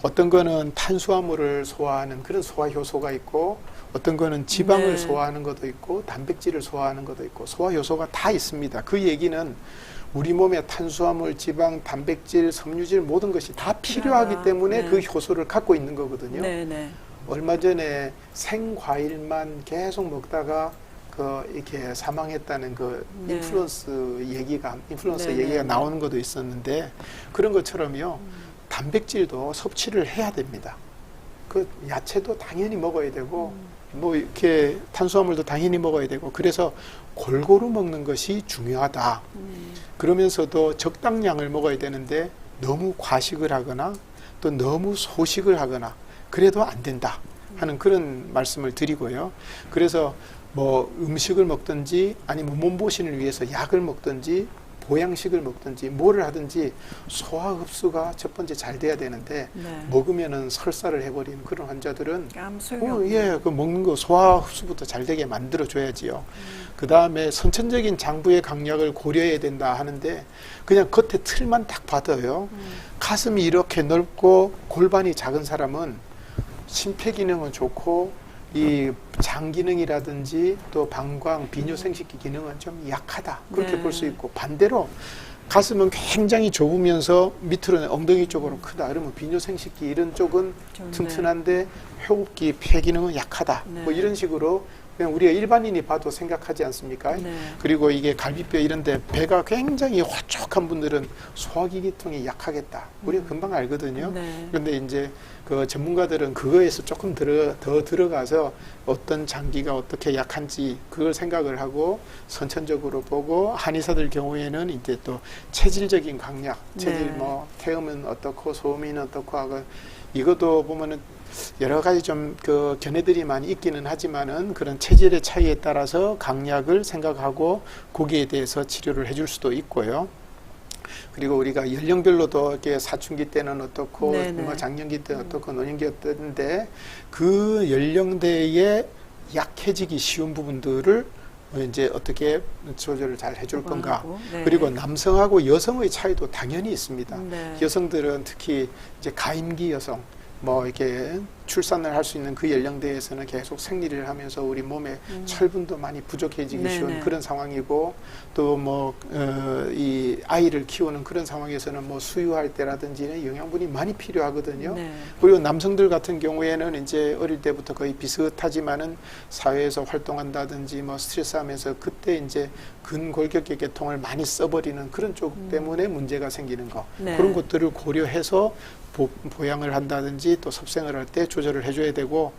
[SPEAKER 2] 어떤 거는 탄수화물을 소화하는 그런 소화 효소가 있고 어떤 거는 지방을
[SPEAKER 1] 네.
[SPEAKER 2] 소화하는 것도 있고 단백질을 소화하는 것도 있고 소화 효소가 다 있습니다. 그 얘기는 우리 몸에 탄수화물, 지방, 단백질, 섬유질 모든 것이 다 필요하기 때문에
[SPEAKER 1] 네.
[SPEAKER 2] 그 효소를 갖고 있는 거거든요.
[SPEAKER 1] 네, 네.
[SPEAKER 2] 얼마 전에 생과일만 계속 먹다가 이렇게 사망했다는
[SPEAKER 1] 네.
[SPEAKER 2] 인플루언서
[SPEAKER 1] 네,
[SPEAKER 2] 얘기가
[SPEAKER 1] 네.
[SPEAKER 2] 나오는 것도 있었는데 그런 것처럼요. 단백질도 섭취를 해야 됩니다. 그 야채도 당연히 먹어야 되고 뭐 이렇게 탄수화물도 당연히 먹어야 되고 그래서 골고루 먹는 것이 중요하다. 그러면서도 적당량을 먹어야 되는데 너무 과식을 하거나 또 너무 소식을 하거나 그래도 안 된다 하는 그런 말씀을 드리고요. 그래서 뭐 음식을 먹든지 아니면 몸보신을 위해서 약을 먹든지 보양식을 먹든지 뭐를 하든지 소화 흡수가 첫 번째 잘 돼야 되는데
[SPEAKER 1] 네.
[SPEAKER 2] 먹으면은 설사를 해버리는 그런 환자들은
[SPEAKER 1] 아무 소용이 없네요.
[SPEAKER 2] 예, 그 먹는 거 소화 흡수부터 잘 되게 만들어 줘야지요. 그 다음에 선천적인 장부의 강약을 고려해야 된다 하는데 그냥 겉에 틀만 딱 봐도요. 가슴이 이렇게 넓고 골반이 작은 사람은 심폐 기능은 좋고 이 장 기능이라든지 또 방광, 비뇨 생식기 기능은 좀 약하다. 그렇게
[SPEAKER 1] 네.
[SPEAKER 2] 볼 수 있고 반대로 가슴은 굉장히 좁으면서 밑으로는 엉덩이 쪽으로 크다. 그러면 비뇨 생식기 이런 쪽은
[SPEAKER 1] 좀,
[SPEAKER 2] 튼튼한데 호흡기, 폐 기능은 약하다.
[SPEAKER 1] 네.
[SPEAKER 2] 뭐 이런 식으로 그냥 우리가 일반인이 봐도 생각하지 않습니까?
[SPEAKER 1] 네.
[SPEAKER 2] 그리고 이게 갈비뼈 이런데 배가 굉장히 홀쭉한 분들은 소화기계통이 약하겠다. 우리가 금방 알거든요.
[SPEAKER 1] 네.
[SPEAKER 2] 그런데 이제 그 전문가들은 그거에서 조금 더 들어가서 어떤 장기가 어떻게 약한지 그걸 생각을 하고 선천적으로 보고 한의사들 경우에는 이제 또 체질적인 강약, 체질
[SPEAKER 1] 네.
[SPEAKER 2] 뭐 태음은 어떻고 소음은 어떻고 하고 이것도 보면은 여러 가지 좀 그 견해들이 많이 있기는 하지만은 그런 체질의 차이에 따라서 강약을 생각하고 거기에 대해서 치료를 해줄 수도 있고요. 그리고 우리가 연령별로도 이렇게 사춘기 때는 어떻고
[SPEAKER 1] 네네.
[SPEAKER 2] 뭐 장년기 때는 어떻고 노년기 어떤데 그 연령대에 약해지기 쉬운 부분들을 이제 어떻게 조절을 잘 해줄 건가.
[SPEAKER 1] 네.
[SPEAKER 2] 그리고 남성하고 여성의 차이도 당연히 있습니다.
[SPEAKER 1] 네.
[SPEAKER 2] 여성들은 특히 이제 가임기 여성 뭐 이렇게 출산을 할 수 있는 그 연령대에서는 계속 생리를 하면서 우리 몸에 철분도 많이 부족해지기
[SPEAKER 1] 네네.
[SPEAKER 2] 쉬운 그런 상황이고 또 뭐 이 아이를 키우는 그런 상황에서는 뭐 수유할 때라든지 영양분이 많이 필요하거든요.
[SPEAKER 1] 네.
[SPEAKER 2] 그리고 남성들 같은 경우에는 이제 어릴 때부터 거의 비슷하지만은 사회에서 활동한다든지 뭐 스트레스하면서 그때 이제 근골격계 계통을 많이 써버리는 그런 쪽 때문에 문제가 생기는 거
[SPEAKER 1] 네.
[SPEAKER 2] 그런 것들을 고려해서 보양을 한다든지 또 섭생을 할 때 조절을 해줘야 되고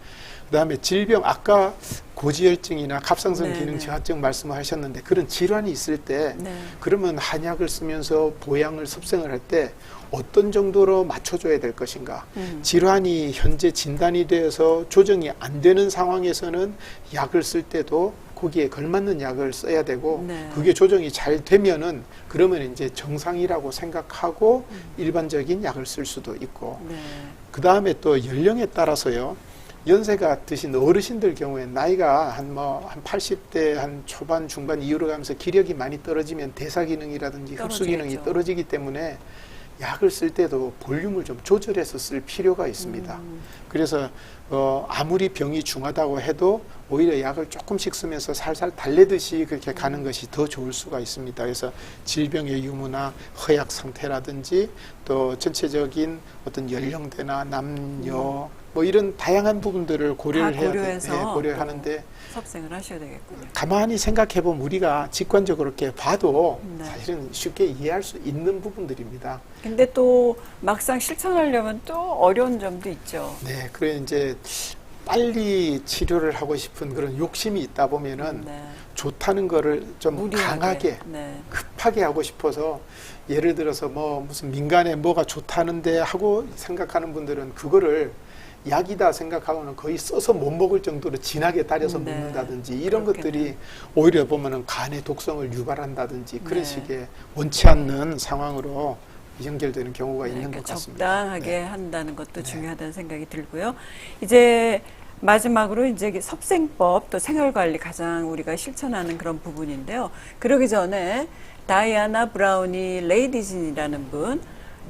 [SPEAKER 2] 그다음에 질병 아까 고지혈증이나 갑상선
[SPEAKER 1] 네,
[SPEAKER 2] 기능
[SPEAKER 1] 네.
[SPEAKER 2] 저하증 말씀하셨는데 그런 질환이 있을 때
[SPEAKER 1] 네.
[SPEAKER 2] 그러면 한약을 쓰면서 보양을 섭생을 할 때 어떤 정도로 맞춰줘야 될 것인가 질환이 현재 진단이 되어서 조정이 안 되는 상황에서는 약을 쓸 때도 거기에 걸맞는 약을 써야 되고
[SPEAKER 1] 네.
[SPEAKER 2] 그게 조정이 잘 되면은 그러면 이제 정상이라고 생각하고 일반적인 약을 쓸 수도 있고
[SPEAKER 1] 네.
[SPEAKER 2] 그 다음에 또 연령에 따라서요. 연세가 드신 어르신들 경우에 나이가 한 80대 한 초반 중반 이후로 가면서 기력이 많이 떨어지면 대사 기능이라든지 흡수 기능이
[SPEAKER 1] 떨어지겠죠.
[SPEAKER 2] 떨어지기 때문에 약을 쓸 때도 볼륨을 좀 조절해서 쓸 필요가 있습니다. 그래서 아무리 병이 중하다고 해도 오히려 약을 조금씩 쓰면서 살살 달래듯이 그렇게 가는 것이 더 좋을 수가 있습니다. 그래서 질병의 유무나 허약 상태라든지 또 전체적인 어떤 연령대나 남녀 뭐 이런 다양한 부분들을 고려를
[SPEAKER 1] 다
[SPEAKER 2] 해야
[SPEAKER 1] 고려해서
[SPEAKER 2] 돼, 고려하는데
[SPEAKER 1] 섭생을 하셔야 되겠군요.
[SPEAKER 2] 가만히 생각해 보면 우리가 직관적으로 이렇게 봐도
[SPEAKER 1] 네.
[SPEAKER 2] 사실은 쉽게 이해할 수 있는 부분들입니다.
[SPEAKER 1] 근데 또 막상 실천하려면 또 어려운 점도 있죠.
[SPEAKER 2] 네, 그래 이제 빨리 치료를 하고 싶은 그런 욕심이 있다 보면은
[SPEAKER 1] 네.
[SPEAKER 2] 좋다는 거를 좀
[SPEAKER 1] 무리하게.
[SPEAKER 2] 강하게
[SPEAKER 1] 네.
[SPEAKER 2] 급하게 하고 싶어서 예를 들어서 뭐 무슨 민간에 뭐가 좋다는데 하고 생각하는 분들은 그거를 약이다 생각하고는 거의 써서 못 먹을 정도로 진하게 따려서
[SPEAKER 1] 네.
[SPEAKER 2] 먹는다든지 이런
[SPEAKER 1] 그렇겠네요.
[SPEAKER 2] 것들이 오히려 보면은 간의 독성을 유발한다든지 그런
[SPEAKER 1] 네.
[SPEAKER 2] 식의 원치 않는 상황으로 연결되는 경우가 있는
[SPEAKER 1] 그러니까
[SPEAKER 2] 것 같습니다.
[SPEAKER 1] 적당하게
[SPEAKER 2] 네.
[SPEAKER 1] 한다는 것도
[SPEAKER 2] 네.
[SPEAKER 1] 중요하다는 생각이 들고요. 이제 마지막으로 이제 섭생법 또 생활관리 가장 우리가 실천하는 그런 부분인데요. 그러기 전에 다이아나 브라우니 레이디진이라는 분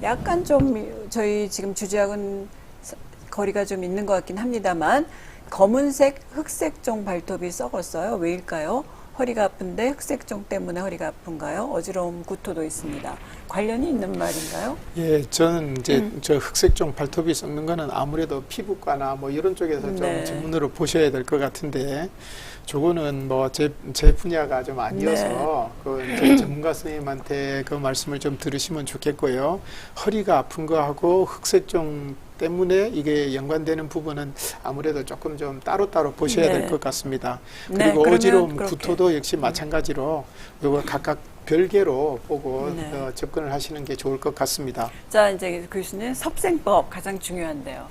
[SPEAKER 1] 약간 좀 저희 지금 주제하고는 거리가 좀 있는 것 같긴 합니다만 검은색 흑색종 발톱이 썩었어요. 왜일까요? 허리가 아픈데 흑색종 때문에 허리가 아픈가요? 어지러움, 구토도 있습니다. 관련이 있는 말인가요?
[SPEAKER 2] 예, 저는 이제 저 흑색종 발톱이 썩는 거는 아무래도 피부과나 뭐 이런 쪽에서
[SPEAKER 1] 네.
[SPEAKER 2] 좀 전문으로 보셔야 될 것 같은데 저거는 뭐 제 분야가 좀 아니어서 그 이제 전문가 선생님한테 그 말씀을 좀 들으시면 좋겠고요. 허리가 아픈 거하고 흑색종 때문에 이게 연관되는 부분은 아무래도 조금 좀 따로따로 보셔야
[SPEAKER 1] 네.
[SPEAKER 2] 될 것 같습니다.
[SPEAKER 1] 네,
[SPEAKER 2] 그리고
[SPEAKER 1] 그러면
[SPEAKER 2] 어지러움,
[SPEAKER 1] 그렇게.
[SPEAKER 2] 구토도 역시 마찬가지로 이거 각각 별개로 보고
[SPEAKER 1] 네.
[SPEAKER 2] 접근을 하시는 게 좋을 것 같습니다.
[SPEAKER 1] 자, 이제 교수님 섭생법 가장 중요한데요.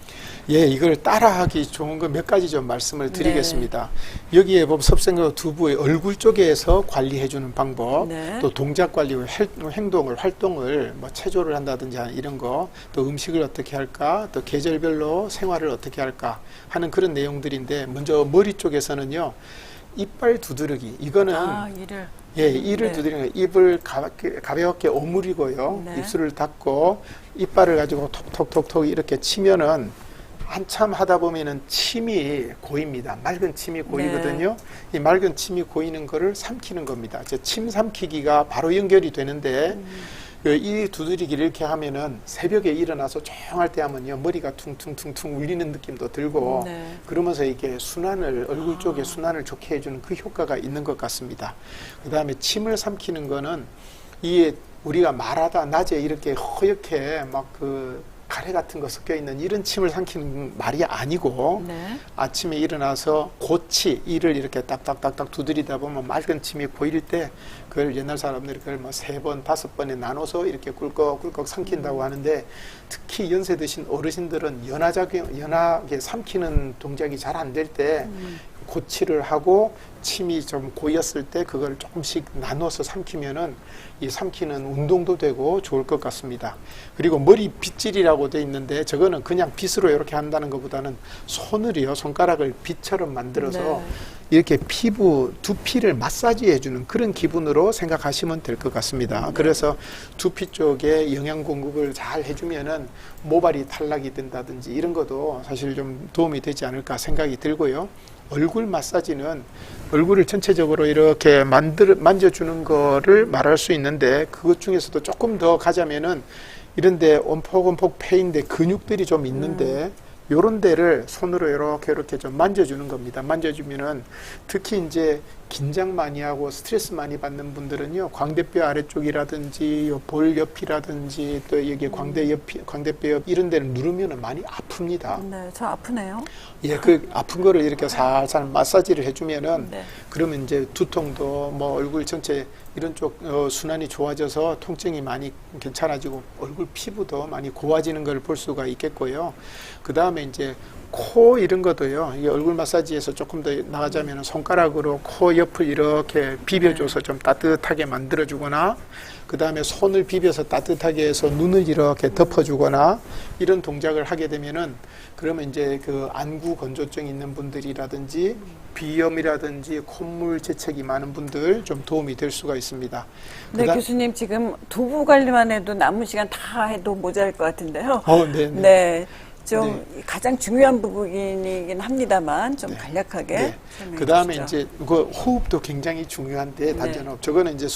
[SPEAKER 2] 예, 이걸 따라하기 좋은 거 몇 가지 좀 말씀을 드리겠습니다. 여기에 보면 섭생법 두부의 얼굴 쪽에서 관리해주는 방법,
[SPEAKER 1] 네.
[SPEAKER 2] 또 동작 관리, 행동을, 활동을 뭐 체조를 한다든지 이런 거, 또 음식을 어떻게 할까, 또 계절별로 생활을 어떻게 할까 하는 그런 내용들인데, 먼저 머리 쪽에서는요, 이빨 두드르기. 이거는
[SPEAKER 1] 이를.
[SPEAKER 2] 예, 이를
[SPEAKER 1] 네.
[SPEAKER 2] 두드리는 거예요. 입을 가볍게 오므리고요.
[SPEAKER 1] 네.
[SPEAKER 2] 입술을 닫고 이빨을 가지고 톡톡톡톡 이렇게 치면은 한참 하다 보면은 침이 고입니다. 맑은 침이 고이거든요. 이 맑은 침이 고이는 거를 삼키는 겁니다. 침 삼키기가 바로 연결이 되는데 이 두드리기를 이렇게 하면은 새벽에 일어나서 조용할 때 하면요, 머리가 퉁퉁퉁퉁 울리는 느낌도 들고
[SPEAKER 1] 네.
[SPEAKER 2] 그러면서 이게 순환을, 얼굴 쪽에 순환을 좋게 해주는 그 효과가 있는 것 같습니다. 그 다음에 침을 삼키는 거는 이게 우리가 말하다 낮에 이렇게 허옇게 막 그 가래 같은 거 섞여 있는 이런 침을 삼키는 말이 아니고
[SPEAKER 1] 네.
[SPEAKER 2] 아침에 일어나서 고치 이를 이렇게 딱딱딱딱 두드리다 보면 맑은 침이 고일 때 그걸 옛날 사람들이 그걸 뭐 3번, 5번에 나눠서 이렇게 꿀꺽꿀꺽 삼킨다고 하는데, 특히 연세 드신 어르신들은 연하게 삼키는 동작이 잘 안 될 때 고치를 하고 침이 좀 고였을 때 그걸 조금씩 나눠서 삼키면은 이 삼키는 운동도 되고 좋을 것 같습니다. 그리고 머리 빗질이라고 돼 있는데, 저거는 그냥 빗으로 이렇게 한다는 것보다는 손을요, 손가락을 빗처럼 만들어서
[SPEAKER 1] 네.
[SPEAKER 2] 이렇게 두피를 마사지 해주는 그런 기분으로 생각하시면 될 것 같습니다. 그래서 두피 쪽에 영양 공급을 잘 해주면은 모발이 탈락이 된다든지 이런 것도 사실 좀 도움이 되지 않을까 생각이 들고요. 얼굴 마사지는 얼굴을 전체적으로 이렇게 만져주는 거를 말할 수 있는데, 그것 중에서도 조금 더 가자면은 이런데 온폭온폭 패인데 근육들이 좀 있는데 요런 데를 손으로 이렇게 좀 만져주는 겁니다. 만져주면은 특히 이제 긴장 많이 하고 스트레스 많이 받는 분들은요, 광대뼈 아래쪽이라든지 볼 옆이라든지 또 여기 광대뼈 옆 이런 데를 누르면은 많이 아픕니다.
[SPEAKER 1] 네, 저 아프네요.
[SPEAKER 2] 예, 그 아픈 거를 이렇게 살살 마사지를 해주면은
[SPEAKER 1] 네.
[SPEAKER 2] 그러면 이제 두통도 뭐 얼굴 전체 이런 쪽 순환이 좋아져서 통증이 많이 괜찮아지고 얼굴 피부도 많이 고와지는 걸 볼 수가 있겠고요. 그 다음에 이제 코 이런 것도요, 이 얼굴 마사지에서 조금 더 나가자면 손가락으로 코 옆을 이렇게 비벼줘서 좀 따뜻하게 만들어주거나, 그 다음에 손을 비벼서 따뜻하게 해서 눈을 이렇게 덮어주거나 이런 동작을 하게 되면은, 그러면 이제 그 안구 건조증 있는 분들이라든지 비염이라든지 콧물 재채기 많은 분들 좀 도움이 될 수가 있습니다.
[SPEAKER 1] 네, 교수님 지금 두부 관리만 해도 남은 시간 다 해도 모자랄 것 같은데요.
[SPEAKER 2] 네.
[SPEAKER 1] 네. 좀 가장 중요한 부분이긴 합니다만 좀 간략하게 설명해
[SPEAKER 2] 그 다음에
[SPEAKER 1] 주시죠.
[SPEAKER 2] 이제 그 호흡도 굉장히 중요한데,
[SPEAKER 1] 네.
[SPEAKER 2] 단전호흡. 저거는 이제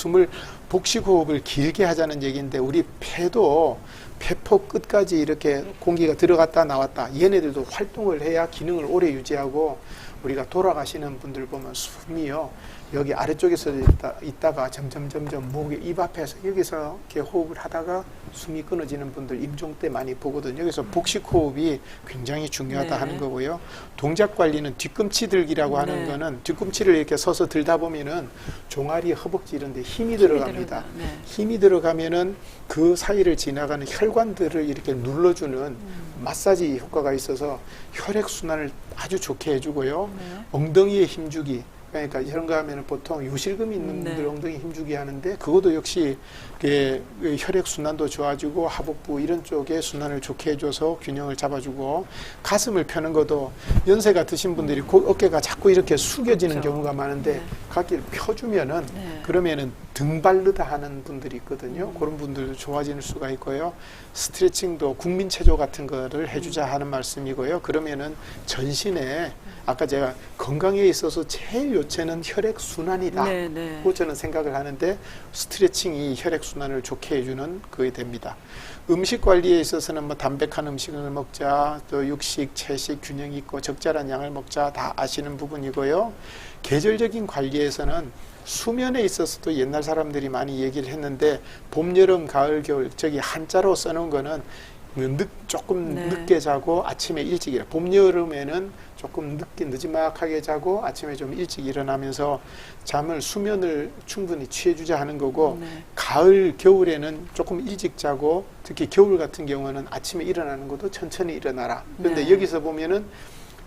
[SPEAKER 2] 복식 호흡을 길게 하자는 얘기인데, 우리 폐도 폐포 끝까지 이렇게 공기가 들어갔다 나왔다, 얘네들도 활동을 해야 기능을 오래 유지하고, 우리가 돌아가시는 분들 보면 숨이요, 여기 아래쪽에서 있다가 점점 목에 입 앞에서 여기서 이렇게 호흡을 하다가 숨이 끊어지는 분들 임종 때 많이 보거든요. 그래서 복식 호흡이 굉장히 중요하다 하는 거고요. 동작 관리는 뒤꿈치 들기라고 하는 거는 뒤꿈치를 이렇게 서서 들다 보면은 종아리, 허벅지 이런 데 힘이 들어갑니다. 힘이 들어가면은 그 사이를 지나가는 혈관들을 이렇게 눌러주는 마사지 효과가 있어서 혈액 순환을 아주 좋게 해주고요. 엉덩이에 힘주기, 그러니까 이런 거 하면은 보통 요실금 있는 분들 엉덩이 힘주기 하는데, 그것도 역시 혈액 순환도 좋아지고 하복부 이런 쪽에 순환을 좋게 해줘서 균형을 잡아주고, 가슴을 펴는 것도 연세가 드신 분들이 어깨가 자꾸 이렇게 숙여지는 경우가 많은데 가기를 펴주면은 그러면은 등 바르다 하는 분들이 있거든요. 그런 분들도 좋아질 수가 있고요. 스트레칭도 국민체조 같은 거를 해주자 하는 말씀이고요. 그러면은 전신에 아까 제가 건강에 있어서 제일 요체는 혈액 순환이다. 그 저는 생각을 하는데, 스트레칭이 혈액 순환을 좋게 해주는 그게 됩니다. 음식 관리에 있어서는 뭐 담백한 음식을 먹자, 또 육식, 채식 균형 있고 적절한 양을 먹자, 다 아시는 부분이고요. 계절적인 관리에서는 수면에 있어서도 옛날 사람들이 많이 얘기를 했는데, 봄, 여름, 가을, 겨울, 저기 한자로 써놓은 거는 조금
[SPEAKER 1] 네.
[SPEAKER 2] 늦게 자고 아침에 일찍 일어. 봄, 여름에는 조금 늦지막하게 자고 아침에 좀 일찍 일어나면서 수면을 충분히 취해주자 하는 거고
[SPEAKER 1] 네.
[SPEAKER 2] 가을, 겨울에는 조금 일찍 자고 특히 겨울 같은 경우는 아침에 일어나는 것도 천천히 일어나라. 그런데
[SPEAKER 1] 네.
[SPEAKER 2] 여기서 보면은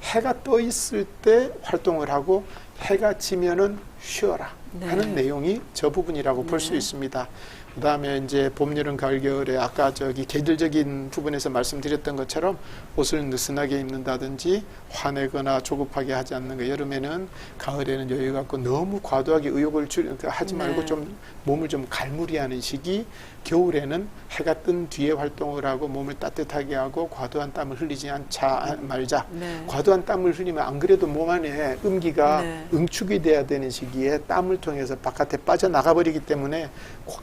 [SPEAKER 2] 해가 떠 있을 때 활동을 하고 해가 지면은 쉬어라
[SPEAKER 1] 네.
[SPEAKER 2] 하는 내용이 저 부분이라고 볼 수
[SPEAKER 1] 네.
[SPEAKER 2] 있습니다. 그다음에 이제 봄, 여름, 가을, 겨울에 아까 계절적인 부분에서 말씀드렸던 것처럼 옷을 느슨하게 입는다든지 화내거나 조급하게 하지 않는 거. 여름에는 가을에는 여유 갖고 너무 과도하게 의욕을 하지 말고
[SPEAKER 1] 네.
[SPEAKER 2] 좀 몸을 좀 갈무리하는 시기. 겨울에는 해가 뜬 뒤에 활동을 하고 몸을 따뜻하게 하고 과도한 땀을 흘리지 말자.
[SPEAKER 1] 네.
[SPEAKER 2] 과도한 땀을 흘리면 안 그래도 몸 안에 음기가
[SPEAKER 1] 네.
[SPEAKER 2] 응축이 돼야 되는 시기에 땀을 통해서 바깥에 빠져나가 버리기 때문에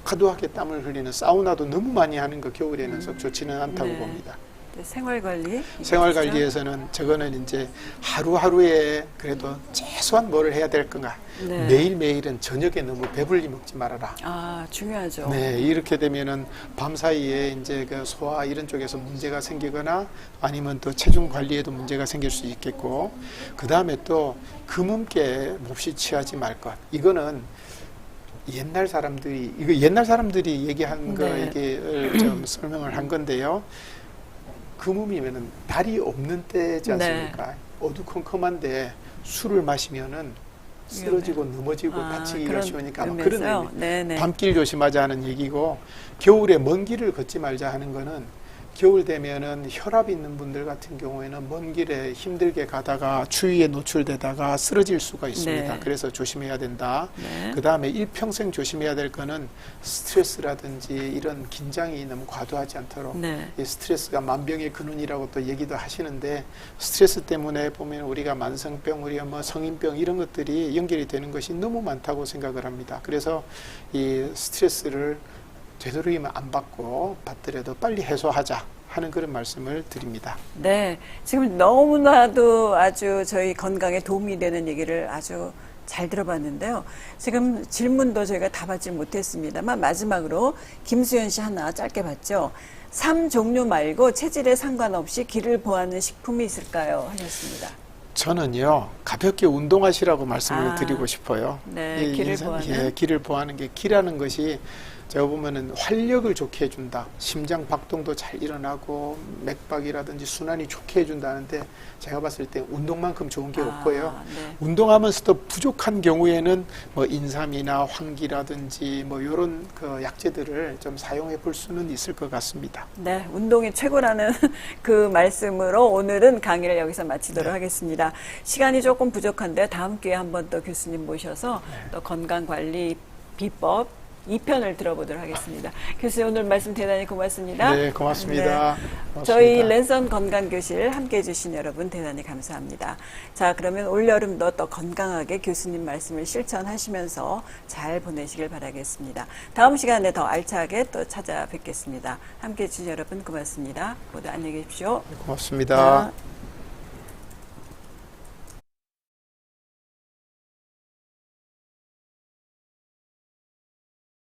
[SPEAKER 2] 과도하게 땀을 흘리는 사우나도 너무 많이 하는 거 겨울에는 썩 좋지는 않다고
[SPEAKER 1] 네.
[SPEAKER 2] 봅니다.
[SPEAKER 1] 생활관리.
[SPEAKER 2] 생활 관리에서는 저거는 이제 하루하루에 그래도 최소한 뭐를 해야 될 건가.
[SPEAKER 1] 네.
[SPEAKER 2] 매일매일은 저녁에 너무 배불리 먹지 말아라.
[SPEAKER 1] 아, 중요하죠.
[SPEAKER 2] 네, 이렇게 되면은 밤 사이에 이제 그 소화 이런 쪽에서 문제가 생기거나 아니면 또 체중 관리에도 문제가 생길 수 있겠고, 그 다음에 또 금음께 몹시 취하지 말 것. 이거는 옛날 사람들이 얘기한 거
[SPEAKER 1] 네.
[SPEAKER 2] 이게 좀 설명을 한 건데요. 금음이면은 달이 없는 때지 않습니까?
[SPEAKER 1] 네.
[SPEAKER 2] 어두컴컴한데 술을 마시면은 쓰러지고 넘어지고 다치기가
[SPEAKER 1] 그런
[SPEAKER 2] 쉬우니까 아마
[SPEAKER 1] 의미에서요?
[SPEAKER 2] 그런 의미.
[SPEAKER 1] 네네.
[SPEAKER 2] 밤길 조심하자 하는 얘기고, 겨울에 먼 길을 걷지 말자 하는 거는 겨울 되면은 혈압 있는 분들 같은 경우에는 먼 길에 힘들게 가다가 추위에 노출되다가 쓰러질 수가 있습니다.
[SPEAKER 1] 네.
[SPEAKER 2] 그래서 조심해야 된다.
[SPEAKER 1] 네.
[SPEAKER 2] 그 다음에 일평생 조심해야 될 거는 스트레스라든지 이런 긴장이 너무 과도하지 않도록.
[SPEAKER 1] 네.
[SPEAKER 2] 이 스트레스가 만병의 근원이라고 또 얘기도 하시는데, 스트레스 때문에 보면 우리가 만성병, 우리가 뭐 성인병 이런 것들이 연결이 되는 것이 너무 많다고 생각을 합니다. 그래서 이 스트레스를 되도록이면 안 받고 받더라도 빨리 해소하자 하는 그런 말씀을 드립니다.
[SPEAKER 1] 네. 지금 너무나도 아주 저희 건강에 도움이 되는 얘기를 아주 잘 들어봤는데요. 지금 질문도 저희가 다 받지 못했습니다만 마지막으로 김수연 씨 하나 짧게 봤죠. 3종류 말고 체질에 상관없이 기를 보하는 식품이 있을까요? 하셨습니다.
[SPEAKER 2] 저는요, 가볍게 운동하시라고 말씀을 드리고 싶어요.
[SPEAKER 1] 네, 기를 보하는.
[SPEAKER 2] 기를 보하는 게, 기라는 것이 제가 보면은 활력을 좋게 해준다. 심장 박동도 잘 일어나고 맥박이라든지 순환이 좋게 해준다는데, 제가 봤을 때 운동만큼 좋은 게 없고요.
[SPEAKER 1] 네.
[SPEAKER 2] 운동하면서도 부족한 경우에는 뭐 인삼이나 황기라든지 뭐 이런 그 약재들을 좀 사용해 볼 수는 있을 것 같습니다.
[SPEAKER 1] 네, 운동이 최고라는 그 말씀으로 오늘은 강의를 여기서 마치도록 하겠습니다. 시간이 조금 부족한데 다음 기회에 한번 또 교수님 모셔서 또 건강관리 비법 2편을 들어보도록 하겠습니다. 교수님 오늘 말씀 대단히 고맙습니다.
[SPEAKER 2] 네, 고맙습니다.
[SPEAKER 1] 네.
[SPEAKER 2] 고맙습니다.
[SPEAKER 1] 저희 랜선 건강교실 함께해 주신 여러분 대단히 감사합니다. 자, 그러면 올여름도 또 건강하게 교수님 말씀을 실천하시면서 잘 보내시길 바라겠습니다. 다음 시간에 더 알차게 또 찾아뵙겠습니다. 함께해 주신 여러분 고맙습니다. 모두 안녕히 계십시오.
[SPEAKER 2] 고맙습니다.
[SPEAKER 1] 자.